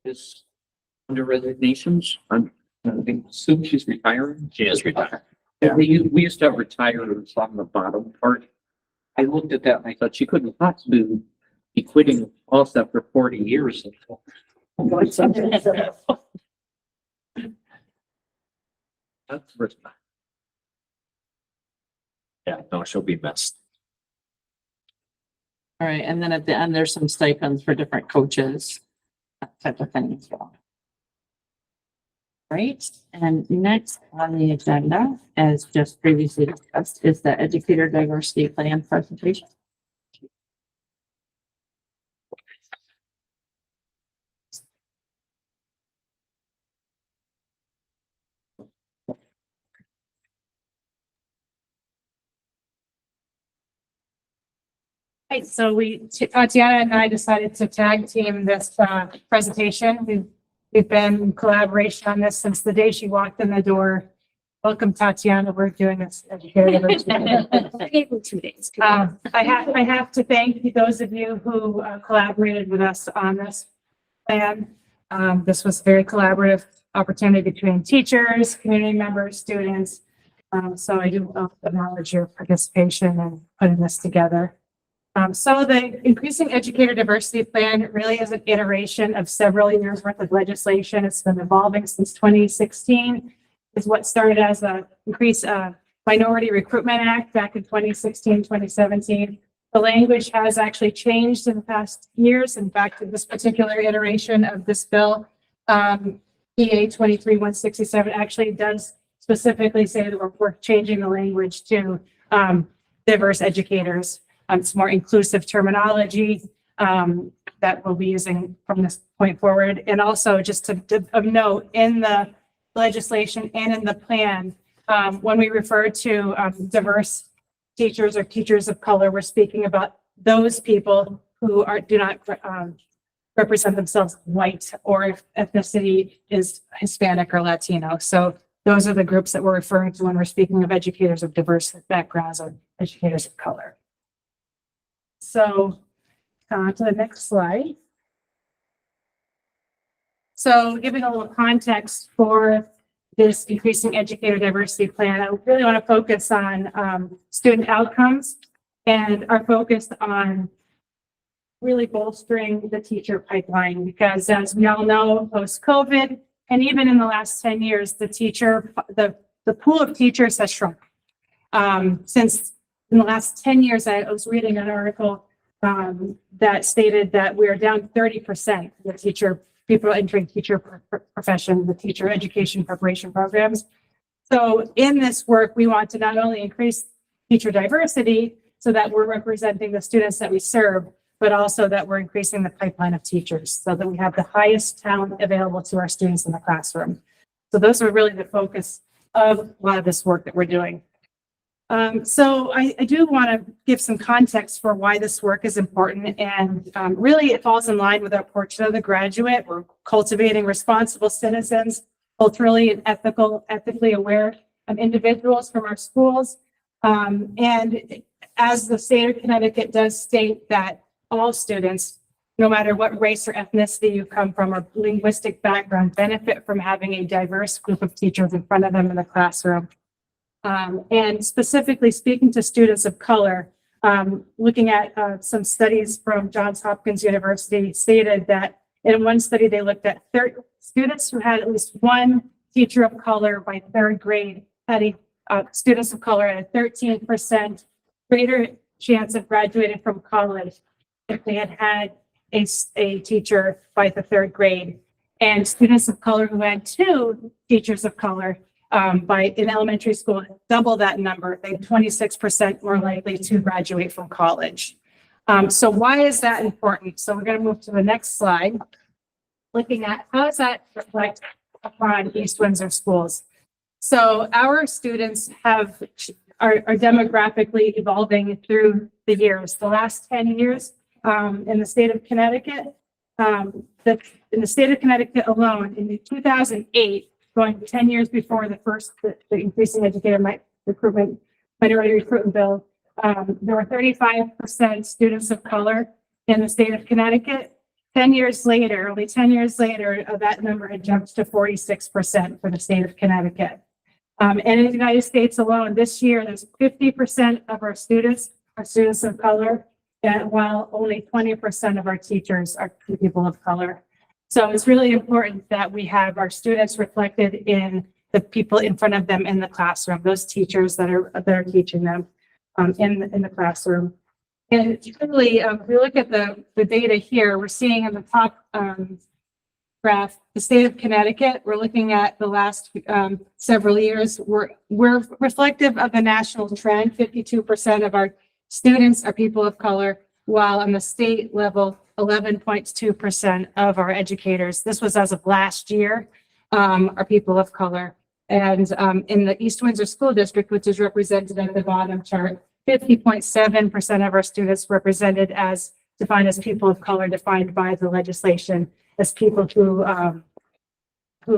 is under resignations. I assume she's retiring. She is retired. Yeah. We used to have retirees on the bottom part. I looked at that and I thought she couldn't possibly be quitting also after 40 years. That's first. Yeah, no, she'll be missed. All right, and then at the end, there's some stipends for different coaches, that type of thing as well. Right, and next on the agenda, as just previously discussed, is the educator diversity plan presentation. Right, so Tatiana and I decided to tag team this presentation. We've been in collaboration on this since the day she walked in the door. Welcome, Tatiana. We're doing this educator diversity. I gave them 2 days. I have to thank those of you who collaborated with us on this plan. This was a very collaborative opportunity between teachers, community members, students. So I do acknowledge your participation in putting this together. So the Increasing Educator Diversity Plan really is an iteration of several years worth of legislation. It's been evolving since 2016. Is what started as a Minority Recruitment Act back in 2016, 2017. The language has actually changed in the past years. In fact, this particular iteration of this bill, EA 23-167 actually does specifically say that we're changing the language to diverse educators. It's more inclusive terminology that we'll be using from this point forward. And also just of note, in the legislation and in the plan, when we refer to diverse teachers or teachers of color, we're speaking about those people who do not represent themselves white, or if ethnicity is Hispanic or Latino. So those are the groups that we're referring to when we're speaking of educators of diverse backgrounds or educators of color. So to the next slide. So giving a little context for this Increasing Educator Diversity Plan, I really want to focus on student outcomes and are focused on really bolstering the teacher pipeline, because as we all know, post-COVID, and even in the last 10 years, the pool of teachers has shrunk. Since in the last 10 years, I was reading an article that stated that we are down 30% the people entering teacher profession, the teacher education preparation programs. So in this work, we want to not only increase teacher diversity so that we're representing the students that we serve, but also that we're increasing the pipeline of teachers so that we have the highest talent available to our students in the classroom. So those are really the focus of a lot of this work that we're doing. So I do want to give some context for why this work is important, and really it falls in line with our portrait of the graduate. We're cultivating responsible citizens, culturally and ethically aware individuals from our schools. And as the state of Connecticut does state that all students, no matter what race or ethnicity you come from or linguistic background, benefit from having a diverse group of teachers in front of them in the classroom. And specifically speaking to students of color, looking at some studies from Johns Hopkins University stated that in one study, they looked at students who had at least one teacher of color by third grade had students of color at a 13% greater chance of graduating from college if they had a teacher by the third grade. And students of color who had two teachers of color in elementary school, double that number. They 26% more likely to graduate from college. So why is that important? So we're going to move to the next slide, looking at how does that reflect upon East Windsor schools. So our students are demographically evolving through the years. The last 10 years in the state of Connecticut, in the state of Connecticut alone, in 2008, going 10 years before the Increasing Educator Minority Recruitment Bill, there were 35% students of color in the state of Connecticut. 10 years later, only 10 years later, that number had jumped to 46% for the state of Connecticut. And in the United States alone, this year, there's 50% of our students are students of color, while only 20% of our teachers are people of color. So it's really important that we have our students reflected in the people in front of them in the classroom, those teachers that are teaching them in the classroom. And really, if we look at the data here, we're seeing in the top graph, the state of Connecticut. We're looking at the last several years. We're reflective of the national trend. 52% of our students are people of color, while on the state level, 11.2% of our educators, this was as of last year, are people of color. And in the East Windsor School District, which is represented at the bottom chart, 50.7% of our students represented as defined as people of color, defined by the legislation as people who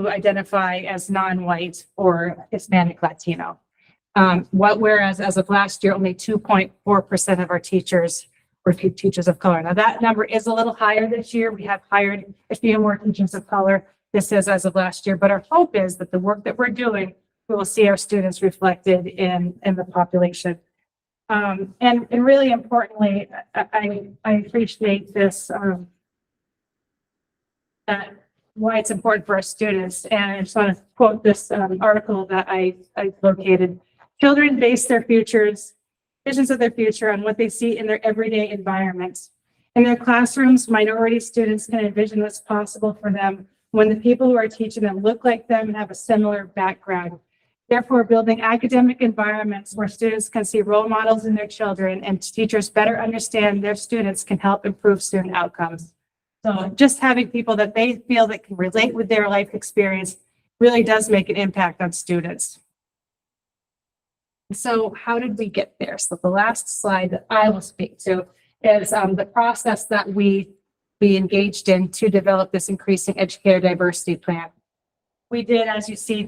identify as non-white or Hispanic Latino. Whereas as of last year, only 2.4% of our teachers were teachers of color. Now that number is a little higher this year. We have hired a few more teachers of color. This is as of last year, but our hope is that the work that we're doing, we will see our students reflected in the population. And really importantly, I appreciate this, that why it's important for our students. And I just want to quote this article that I located. Children base their visions of their future on what they see in their everyday environments. In their classrooms, minority students can envision what's possible for them when the people who are teaching them look like them and have a similar background. Therefore, building academic environments where students can see role models in their children and teachers better understand their students can help improve student outcomes. So just having people that they feel that can relate with their life experience really does make an impact on students. So how did we get there? So the last slide that I will speak to is the process that we engaged in to develop this increasing educator diversity plan. We did, as you see,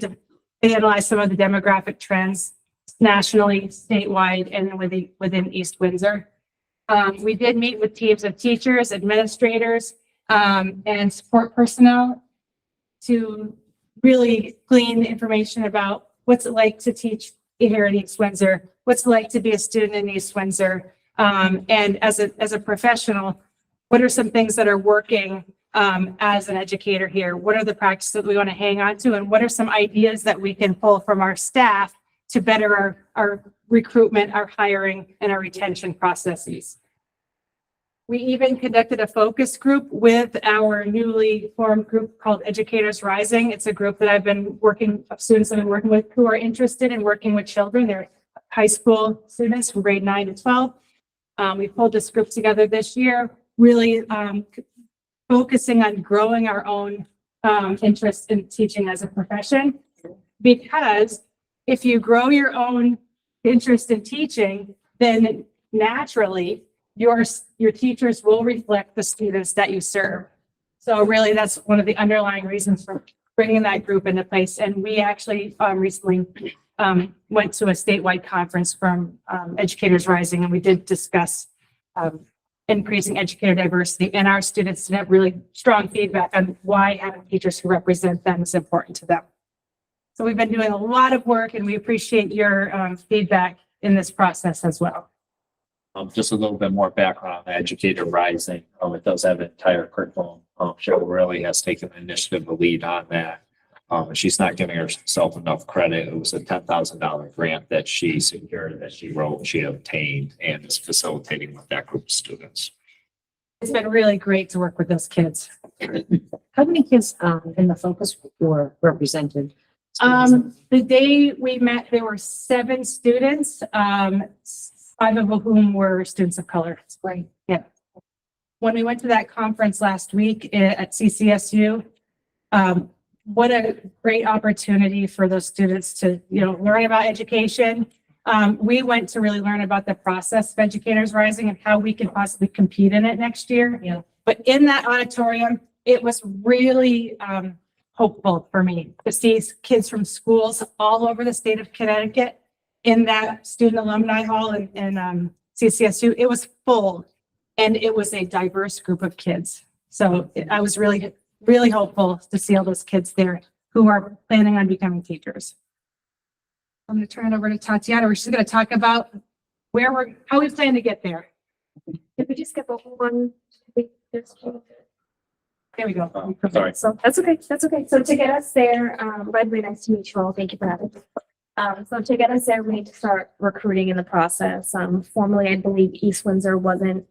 analyze some of the demographic trends nationally, statewide, and within East Windsor. We did meet with teams of teachers, administrators, and support personnel to really glean information about what's it like to teach here in East Windsor, what's it like to be a student in East Windsor, and as a professional, what are some things that are working as an educator here? What are the practices that we want to hang on to? And what are some ideas that we can pull from our staff to better our recruitment, our hiring, and our retention processes? We even conducted a focus group with our newly formed group called Educators Rising. It's a group that students I've been working with who are interested in working with children. They're high school students from grade 9 to 12. We pulled this group together this year, really focusing on growing our own interest in teaching as a profession. Because if you grow your own interest in teaching, then naturally your teachers will reflect the students that you serve. So really that's one of the underlying reasons for bringing that group into place. And we actually recently went to a statewide conference from Educators Rising, and we did discuss increasing educator diversity, and our students have really strong feedback on why having teachers who represent them is important to them. So we've been doing a lot of work, and we appreciate your feedback in this process as well. Just a little bit more background on Educator Rising. It does have an entire curriculum. Cheryl really has taken the initiative to lead on that. She's not giving herself enough credit. It was a $10,000 grant that she secured, that she wrote, she obtained, and is facilitating with that group of students. It's been really great to work with those kids. How many kids in the focus group were represented? The day we met, there were 7 students, 5 of whom were students of color. Right. Yeah. When we went to that conference last week at CCSU, what a great opportunity for those students to, learn about education. We went to really learn about the process of Educators Rising and how we can possibly compete in it next year. Yeah. But in that auditorium, it was really hopeful for me to see kids from schools all over the state of Connecticut in that student alumni hall in CCSU. It was full, and it was a diverse group of kids. So I was really hopeful to see all those kids there who are planning on becoming teachers. I'm going to turn it over to Tatiana. We're just going to talk about how we plan to get there. Did we just skip over one? There we go. Sorry. So that's okay. That's okay. So to get us there, by the way, nice to meet you all. Thank you for having me. So to get us there, we need to start recruiting in the process. Formerly, I believe East Windsor wasn't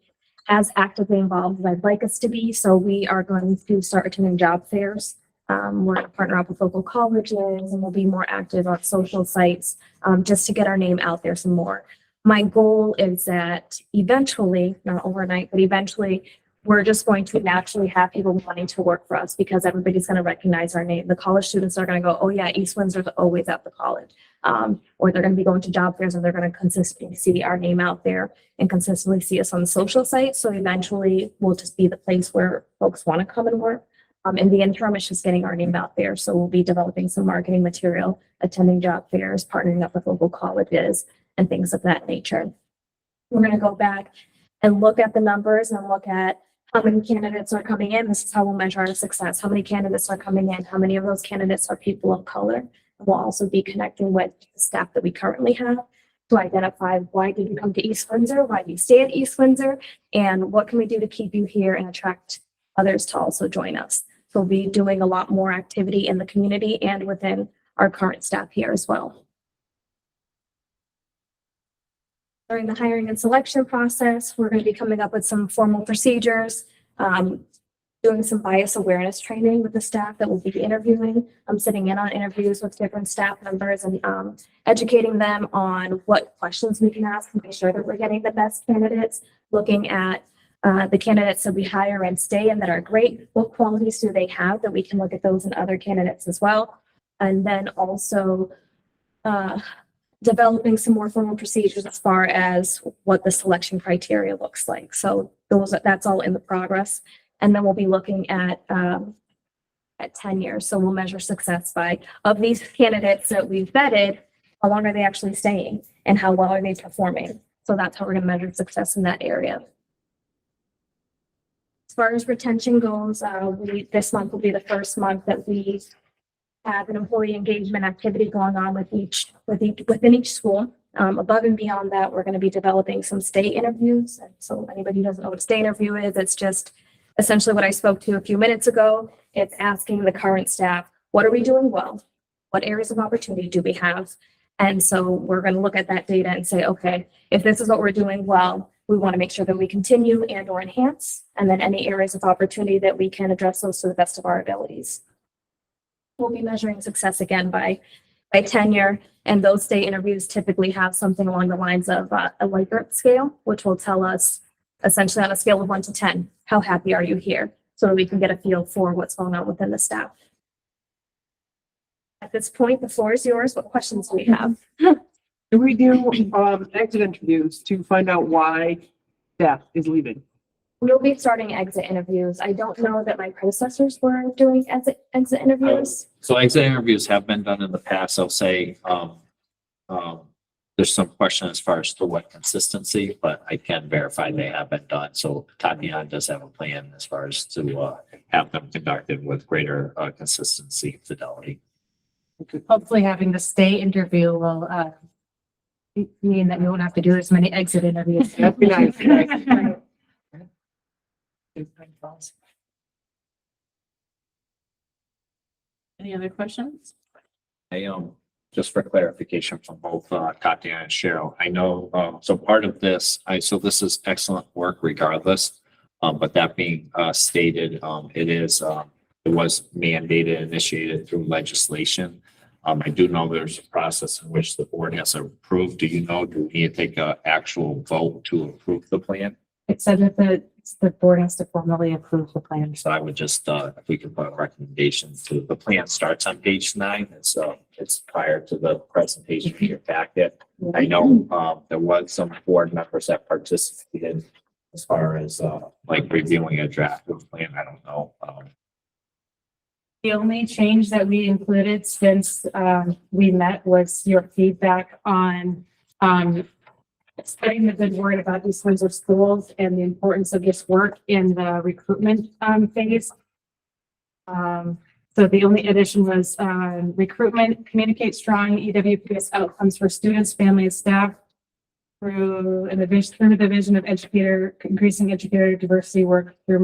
as actively involved as I'd like us to be. So we are going to start attending job fairs. We're going to partner up with local colleges, and we'll be more active on social sites just to get our name out there some more. My goal is that eventually, not overnight, but eventually, we're just going to naturally have people wanting to work for us because everybody's going to recognize our name. The college students are going to go, oh yeah, East Windsor's always at the college. or they're going to be going to job fairs and they're going to consistently see our name out there and consistently see us on the social sites. So eventually we'll just be the place where folks want to come and work. In the interim, it's just getting our name out there. So we'll be developing some marketing material, attending job fairs, partnering up with local colleges and things of that nature. We're going to go back and look at the numbers and look at how many candidates are coming in. This is how we'll measure our success. How many candidates are coming in? How many of those candidates are people of color? We'll also be connecting with the staff that we currently have to identify why did you come to East Windsor? Why do you stay at East Windsor? And what can we do to keep you here and attract others to also join us? So we'll be doing a lot more activity in the community and within our current staff here as well. During the hiring and selection process, we're going to be coming up with some formal procedures, doing some bias awareness training with the staff that will be interviewing. I'm sitting in on interviews with different staff members and educating them on what questions we can ask to make sure that we're getting the best candidates, looking at the candidates that we hire and stay and that are great. What qualities do they have that we can look at those in other candidates as well? And then also developing some more formal procedures as far as what the selection criteria looks like. So that's all in the progress. And then we'll be looking at tenure. So we'll measure success by, of these candidates that we've vetted, how long are they actually staying and how well are they performing? So that's how we're going to measure success in that area. As far as retention goes, this month will be the first month that we have an employee engagement activity going on within each school. Above and beyond that, we're going to be developing some stay interviews. And so anybody who doesn't know what a stay interview is, it's just essentially what I spoke to a few minutes ago. It's asking the current staff, what are we doing well? What areas of opportunity do we have? And so we're going to look at that data and say, okay, if this is what we're doing well, we want to make sure that we continue and or enhance, and then any areas of opportunity that we can address those to the best of our abilities. We'll be measuring success again by tenure, and those stay interviews typically have something along the lines of a Likert scale, which will tell us essentially on a scale of 1 to 10, how happy are you here? So that we can get a feel for what's going on within the staff. At this point, the floor is yours. What questions do we have? Do we do exit interviews to find out why staff is leaving? We'll be starting exit interviews. I don't know that my predecessors were doing exit interviews. So exit interviews have been done in the past. I'll say, there's some question as far as to what consistency, but I can verify they have been done. So Tatiana does have a plan as far as to have them conducted with greater consistency and fidelity. Hopefully having the stay interview will mean that we won't have to do as many exit interviews. That'd be nice. Any other questions? Just for clarification from both Tatiana and Cheryl, I know, so part of this, so this is excellent work regardless. But that being stated, it was mandated, initiated through legislation. I do know there's a process in which the board has approved. Do you know, do we need to take an actual vote to approve the plan? It said that the board has to formally approve the plan. So I would just, if we could put recommendations to, the plan starts on page 9. It's prior to the presentation in your packet. I know, there was some board members that participated as far as, like reviewing a draft of the plan. I don't know. The only change that we included since we met was your feedback on spreading the good word about East Windsor schools and the importance of this work in the recruitment phase. So the only addition was recruitment, communicate strong EWPS outcomes for students, families, staff through the vision of increasing educator diversity work through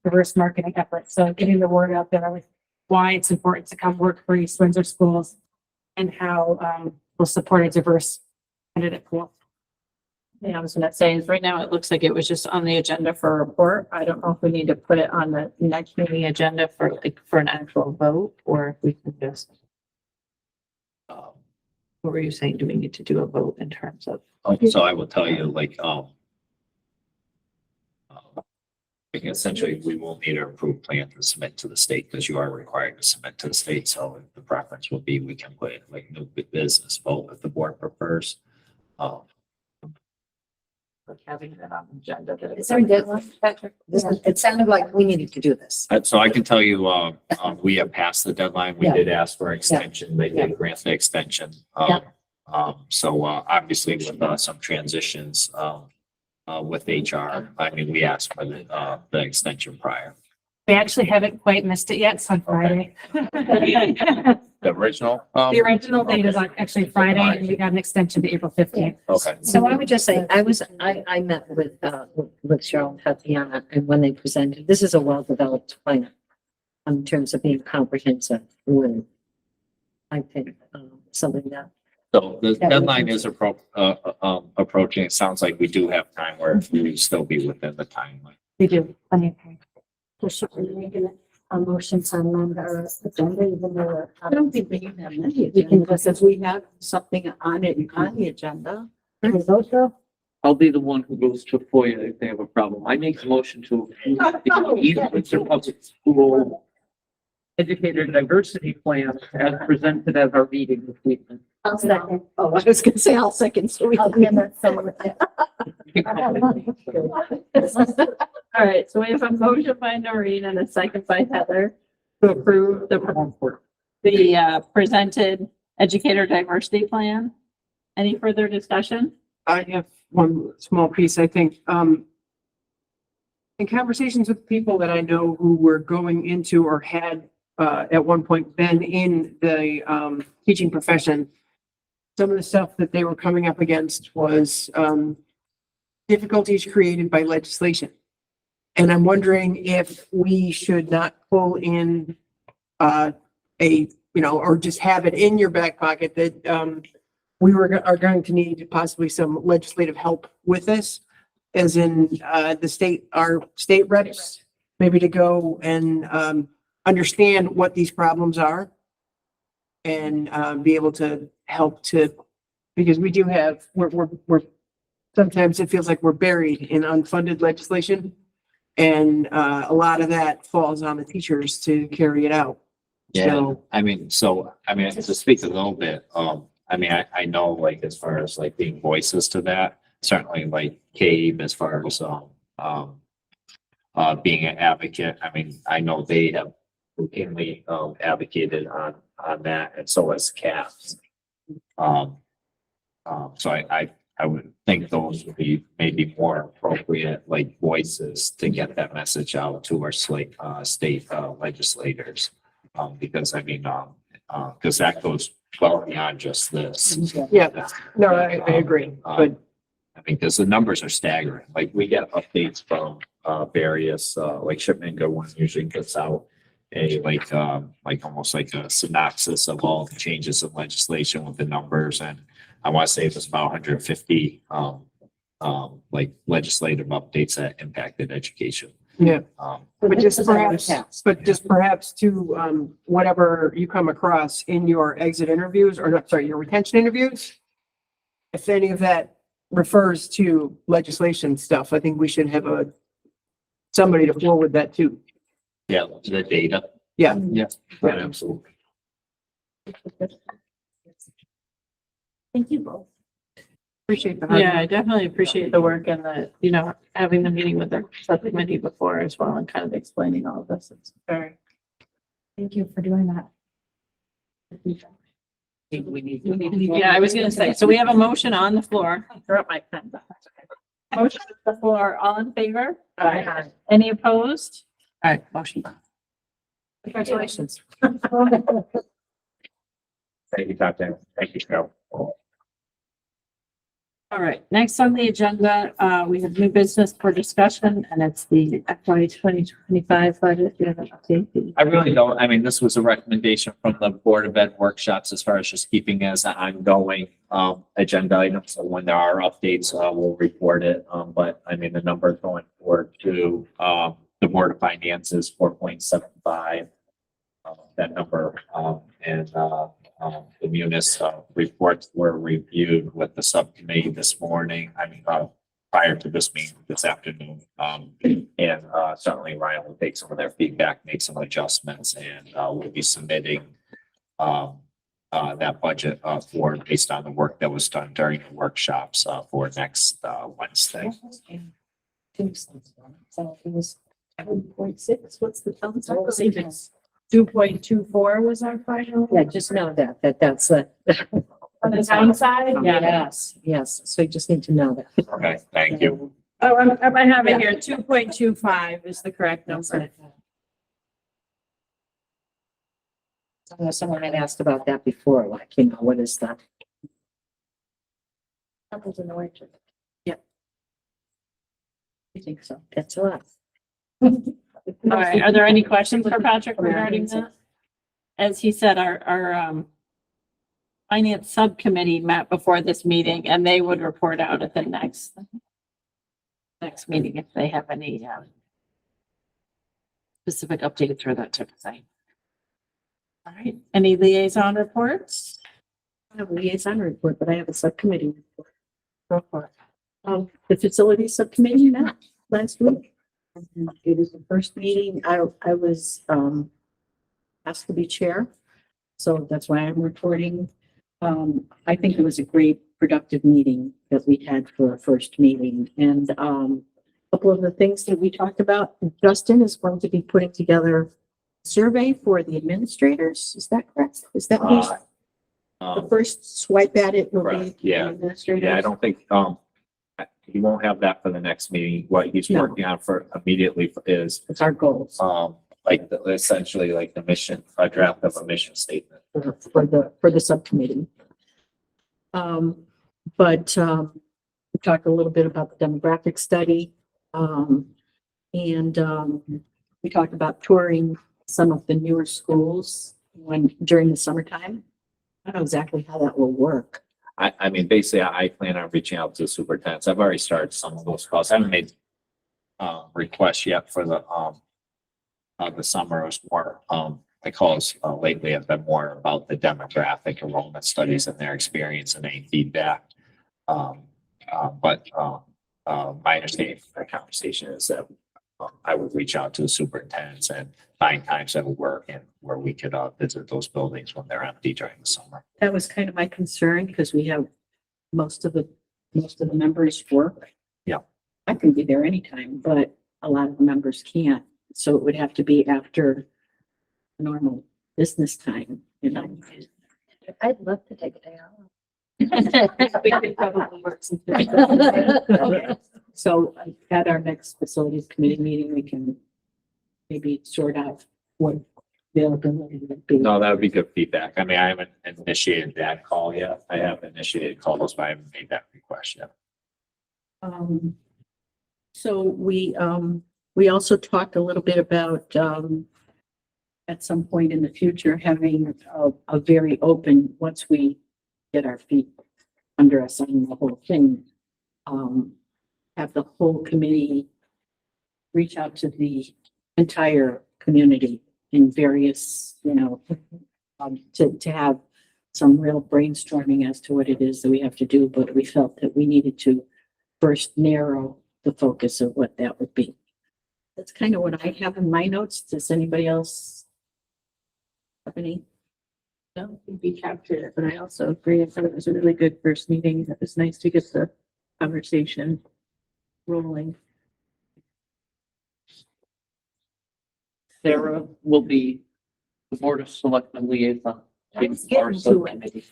diverse marketing efforts. So getting the word out there with why it's important to come work for East Windsor schools and how we'll support a diverse candidate pool. Yeah, I was gonna say, is right now it looks like it was just on the agenda for a report. I don't know if we need to put it on the next meeting agenda for an actual vote, or if we can just. What were you saying? Do we need to do a vote in terms of? So I will tell you, like, Essentially, we will need an approved plan to submit to the state because you are required to submit to the state. So the preference will be we can put it like new business vote if the board prefers. Like having it on the agenda. that Is there a deadline, Patrick? It sounded like we needed to do this. So I can tell you, we have passed the deadline. We Yeah. did ask for extension. They did grant the extension. So obviously with some transitions with HR, I mean, we asked for the extension prior. We actually haven't quite missed it yet. It's on Friday. The original? The original date is on actually Friday and we got an extension to April 15th. Okay. So I would just say, I met with Cheryl and Tatiana, and when they presented, this is a well-developed plan in terms of being comprehensive with, I think, something that. So the Yeah. deadline is approaching. It sounds like we do have time where we still be within the timeline. We do. Plenty of time. So should we make a motion to amend our agenda, even though. I don't think we can have many We can agendas if we have something on the agenda. I'll be the one who goes to FOIA if they have a problem. I make the motion to approve the East Windsor Public School Educator Diversity Plan as presented at our meeting this evening. I'll second. Oh, I was gonna say I'll second. So we I'll can- give it someone. All right, so we have a motion by Noreen and a second by Heather to approve the presented educator diversity plan. Any further discussion? I have one small piece, I think, in conversations with people that I know who were going into or had, at one point been in the, teaching profession, some of the stuff that they were coming up against was, difficulties created by legislation. And I'm wondering if we should not pull in, or just have it in your back pocket that, are going to need possibly some legislative help with this, as in, our state reps, maybe to go and, understand what these problems are and, be able to help because we do have, we're, sometimes it feels like we're buried in unfunded legislation. And, a lot of that falls on the teachers to carry it out. Yeah, So- I mean, to speak a little bit, I know like as far as like being voices to that, certainly like Cabe as far as being an advocate. I mean, I know they have routinely advocated on that, and so has CAPS. So I would think those would be maybe more appropriate like voices to get that message out to our state legislators. Because because that goes well beyond just this. Yeah, no, I agree, but Because the numbers are staggering. Like we get updates from various like Shipman Go one usually puts out a like almost like a synopsis of all the changes in legislation with the numbers, and I want to say it was about 150 like legislative updates that impacted education. yeah. But just This is our perhaps, task. to whatever you come across in your exit interviews, or not, sorry, your retention interviews, if any of that refers to legislation stuff, I think we should have somebody to forward that to. Yeah, the data. Yeah. Yeah, absolutely. Thank you both. Appreciate the hard Yeah, I work. definitely appreciate the work and having the meeting with the subcommittee before as well and kind of explaining all of this. It's very. Thank you for doing that. Yeah, I was gonna say, so we have a motion on the floor. Throw up my pen. Motion on the floor, all in favor? Aye. Any opposed? All right, motion. Congratulations. Thank you, Dr. Thank you, Cheryl. All right, next on the agenda, we have new business for discussion, and it's the FY 2025 budget. Do you have an update? I really don't. I mean, this was a recommendation from the Board of Ed workshops as far as just keeping as an ongoing agenda item. So when there are updates, we'll report it. But I mean, the number going forward to the Board of Finance is 4.75. That number and the munis reports were reviewed with the subcommittee this morning. I mean, prior to this meeting this afternoon. And certainly Ryan will take some of their feedback, make some adjustments, and we'll be submitting that budget for, based on the work that was done during the workshops for next Wednesday. So it was 2.6, what's the town? 2.24 was our final Yeah, just know that's a. on the town side. Yes, yes. So you just need to know that. Okay, thank you. Oh, I have it here. 2.25 is the correct number. Someone had asked about that before, like, what is that? Apples in the orchard. I think so. That's a lot. All right, are there any questions for Patrick regarding that? As he said, our finance subcommittee met before this meeting, and they would report out at the next meeting if they have any specific updates or that type of thing. All right, any liaison reports? I have a liaison report, but I have a subcommittee report. Go for it. The facility subcommittee met last week. It was the first meeting. I was asked to be chair. So that's why I'm reporting. I think it was a great productive meeting that we had for our first meeting. And a couple of the things that we talked about, Justin is going to be putting together a survey for the administrators. Is that correct? Is that who's the first swipe at it will be Correct, yeah. the administrators? Yeah, I don't think, he won't have that for the next meeting. What he's No. working on for immediately is, It's our goals like, essentially like the mission, a draft of a mission statement. for the subcommittee. But we talked a little bit about the demographic study. And we talked about touring some of the newer schools during the summertime. I don't know exactly how that will work. I mean, basically, I plan on reaching out to the superintendents. I've already started some of those calls. I haven't made requests yet for the summer. It was more, the calls lately have been more about the demographic enrollment studies and their experience and any feedback. But my understanding from the conversation is that I would reach out to the superintendents and find times that would work and where we could visit those buildings when they're empty during the summer. That was kind of my concern because we have most of the members work. Yeah. I can be there anytime, but a lot of the members can't. So it would have to be after normal business time, you know. I'd love to take a day off. We could probably work some things out. Okay. So at our next facilities committee meeting, we can maybe sort out what availability would be. No, that would be good feedback. I mean, I haven't initiated that call yet. I have initiated calls, but I haven't made that request yet. So we also talked a little bit about, at some point in the future, having a very open, once we get our feet under us on the whole thing, have the whole committee reach out to the entire community in various, to have some real brainstorming as to what it is that we have to do, but we felt that we needed to first narrow the focus of what that would be. That's kind of what I have in my notes. Does anybody else have any? No, we captured it, but I also agree. I thought it was a really good first meeting. It was nice to get the conversation rolling. Sarah will be the Board of Selectmen liaison. Let's get into it.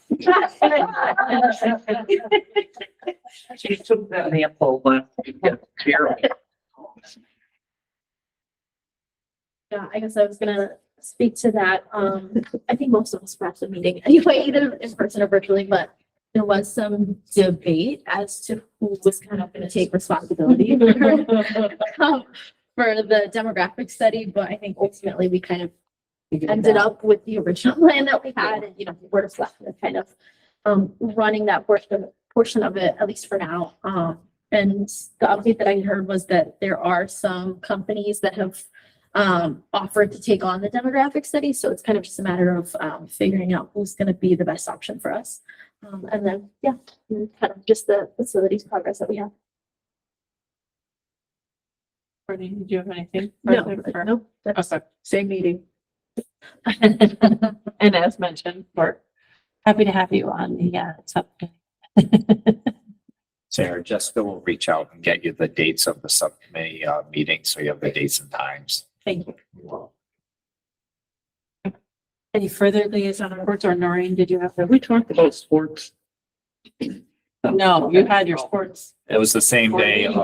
She took that sample last week. Yeah, I guess I was gonna speak to that. I think most of us were at the meeting anyway, either in person or virtually, but there was some debate as to who was kind of gonna take responsibility for the demographic study, but I think ultimately we kind of ended up with the original plan that we had and, the Board of Selectmen kind of running that portion of it, at least for now. And the update that I heard was that there are some companies that have offered to take on the demographic study. So it's kind of just a matter of figuring out who's going to be the best option for us. And then, kind of just the facilities progress that we have. Courtney, did you have anything? No, further for- no, that's Okay. same meeting. And as mentioned, we're happy to have you on the subcommittee. Sarah, Jessica will reach out and get you the dates of the subcommittee, meetings, so you have the dates and times. Thank you. Any further liaison reports, or Noreen, did you have Have we talked about sports? No, you had your sports. It was the same day of,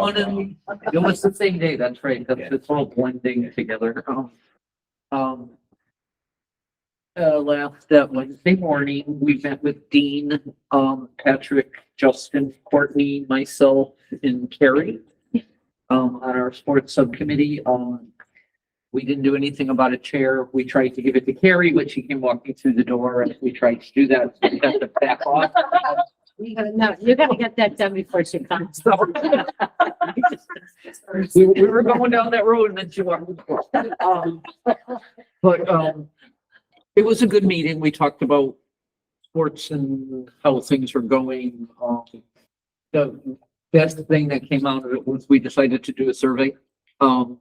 It was the same day, that's right, it's all blending together. Last Wednesday morning, we met with Dean, Patrick, Justin, Courtney, myself, and Carrie. On our sports subcommittee, we didn't do anything about a chair. We tried to give it to Carrie, but she came walking through the door, and we tried to do that, so we had to back off. No, you gotta get that done before she comes. So we were going down that road and then she walked. But it was a good meeting. We talked about sports and how things were going. The best thing that came out of it was we decided to do a survey,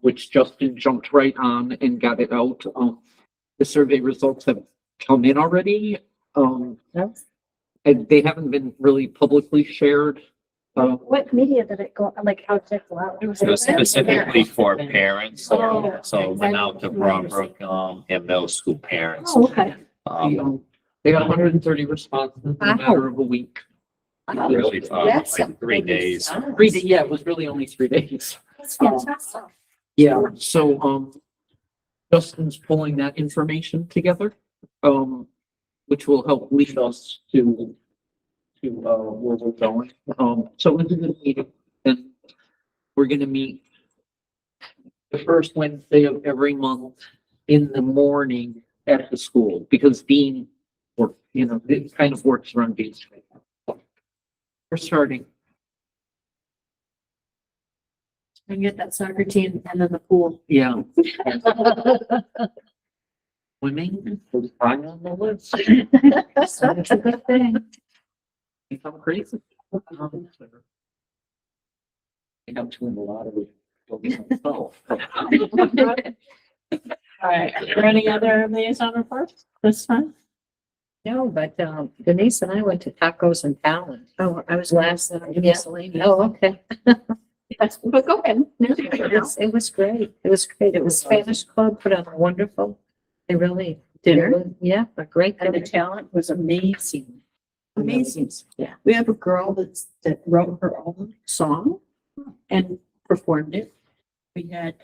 which Justin jumped right on and got it out. The survey results have come in already. And they haven't been really publicly shared. What media did it go, like how did it go out? it was specifically for parents, so it went out to Broadbrook, and middle school parents. Oh, okay. They got 130 responses in a matter of a week. Really, That's like 3 days. 3 days, yeah, it was really only 3 days. That's fantastic. Yeah, so, Justin's pulling that information together, which will help lead us to where we're going. So it's a good meeting, and we're gonna meet the first Wednesday of every month in the morning at the school, because Dean, or, it kind of works around Dean's. We're starting. And get that soccer team and then the pool. Yeah. Swimming was high on the list. That's a good thing. Become crazy. I have to win a lot of it. Myself. All right, are there any other liaison reports this time? No, but Denise and I went to Tacos and Talent. Oh, I was Last, miscellaneous. Oh, okay. But go ahead. It was great. It was great. It was Spanish Club put on a wonderful, they really. Dinner? Yeah, a great. And the dinner. talent was amazing. Amazing. Yeah. We have a girl that wrote her own song and performed it. We had,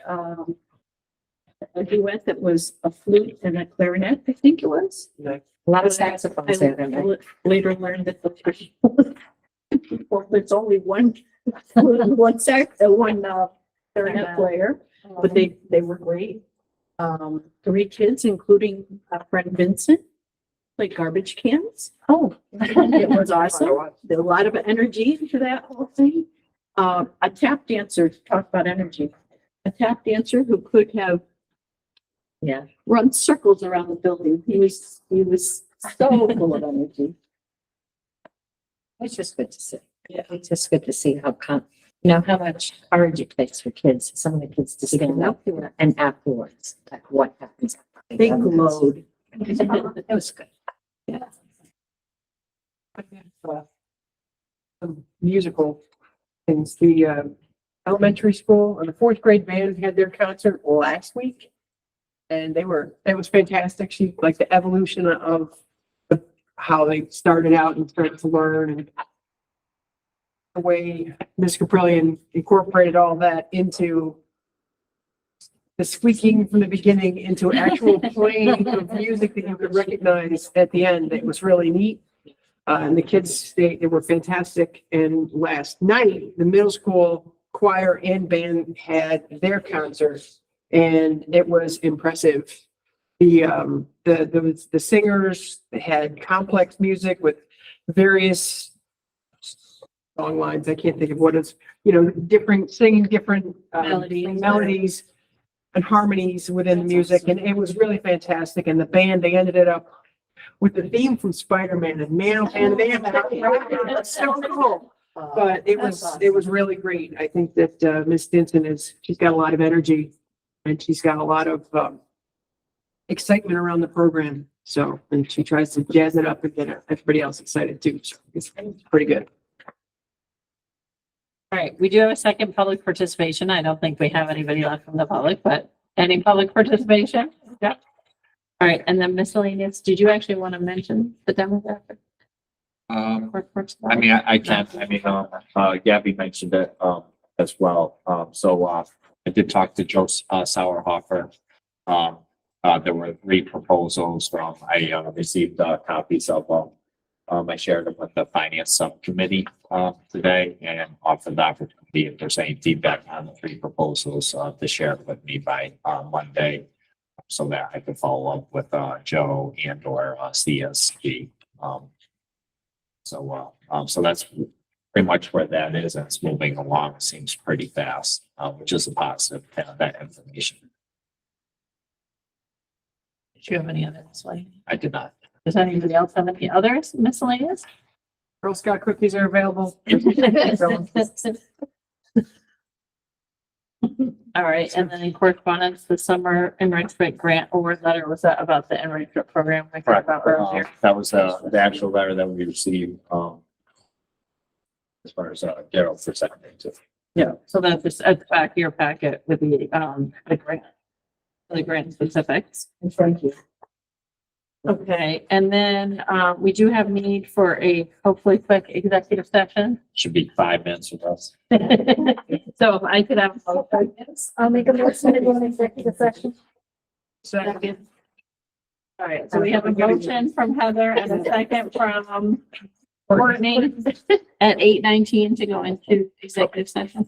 a duet that was a flute and a clarinet, I think it was. A lot of I saxophones there. didn't later learned that there's only one clarinet player, but they were great. 3 kids, including our friend Vincent, played garbage cans. Oh. It was awesome. There was a lot of energy to that whole thing. A tap dancer, talk about energy. A tap dancer who could have Yeah. run circles around the building. He was so full of energy. It's just good to see. Yeah. It's just good to see how how much courage it takes for kids, some of the kids to stand up and afterwards, like what happens. They glowed. It was good. Some musical things. The elementary school and the 4th grade band had their concert last week. And it was fantastic. She, like, the evolution of how they started out and started to learn, and the way Ms. Caprillion incorporated all that into the squeaking from the beginning into actual playing of music that you could recognize at the end. It was really neat. And the kids, they were fantastic. And last night, the middle school choir and band had their concert, and it was impressive. The singers had complex music with various song lines. I can't think of what it's, different singing, different melodies and harmonies within the music. And it was really fantastic. And the band, they ended it up with the theme from Spider-Man, and man, oh man, they have that. It's so cool. But it was really great. I think that, Ms. Stinson she's got a lot of energy and she's got a lot of, excitement around the program. So, and she tries to jazz it up and get everybody else excited too. So it's pretty good. All right, we do have a second public participation. I don't think we have anybody left from the public, but any public participation? Yep. All right, and then miscellaneous, did you actually want to mention the demographic? Workforce? I mean, I can't, Gabby mentioned it, as well. I did talk to Joe Sauerhofer. There were 3 proposals. I received copies of them. I shared them with the finance subcommittee, today and offered the opportunity if there's any feedback on the 3 proposals, to share it with me by, Monday. So that I could follow up with, Joe and or, CSG. So that's pretty much where that is, and it's moving along. It seems pretty fast, which is a positive to have that information. Do you have any other miscellaneous? I did not. Does anybody else have any others miscellaneous? Girl Scout cookies are available. All right, and then in correspondence, the summer enrichment grant award letter, was that about the enrichment program we talked about earlier? That was, the actual letter that we received, as far as, Daryl presented to. Yeah, so that's just at the back of your packet with the grant specifics. Thank you. Okay, and then, we do have need for a hopefully quick executive session. Should be 5 minutes with us. So if I could have. I'll make a motion to go into executive session. Second. All right, so we have a motion from Heather and a second from Courtney at 8:19 to go into executive session.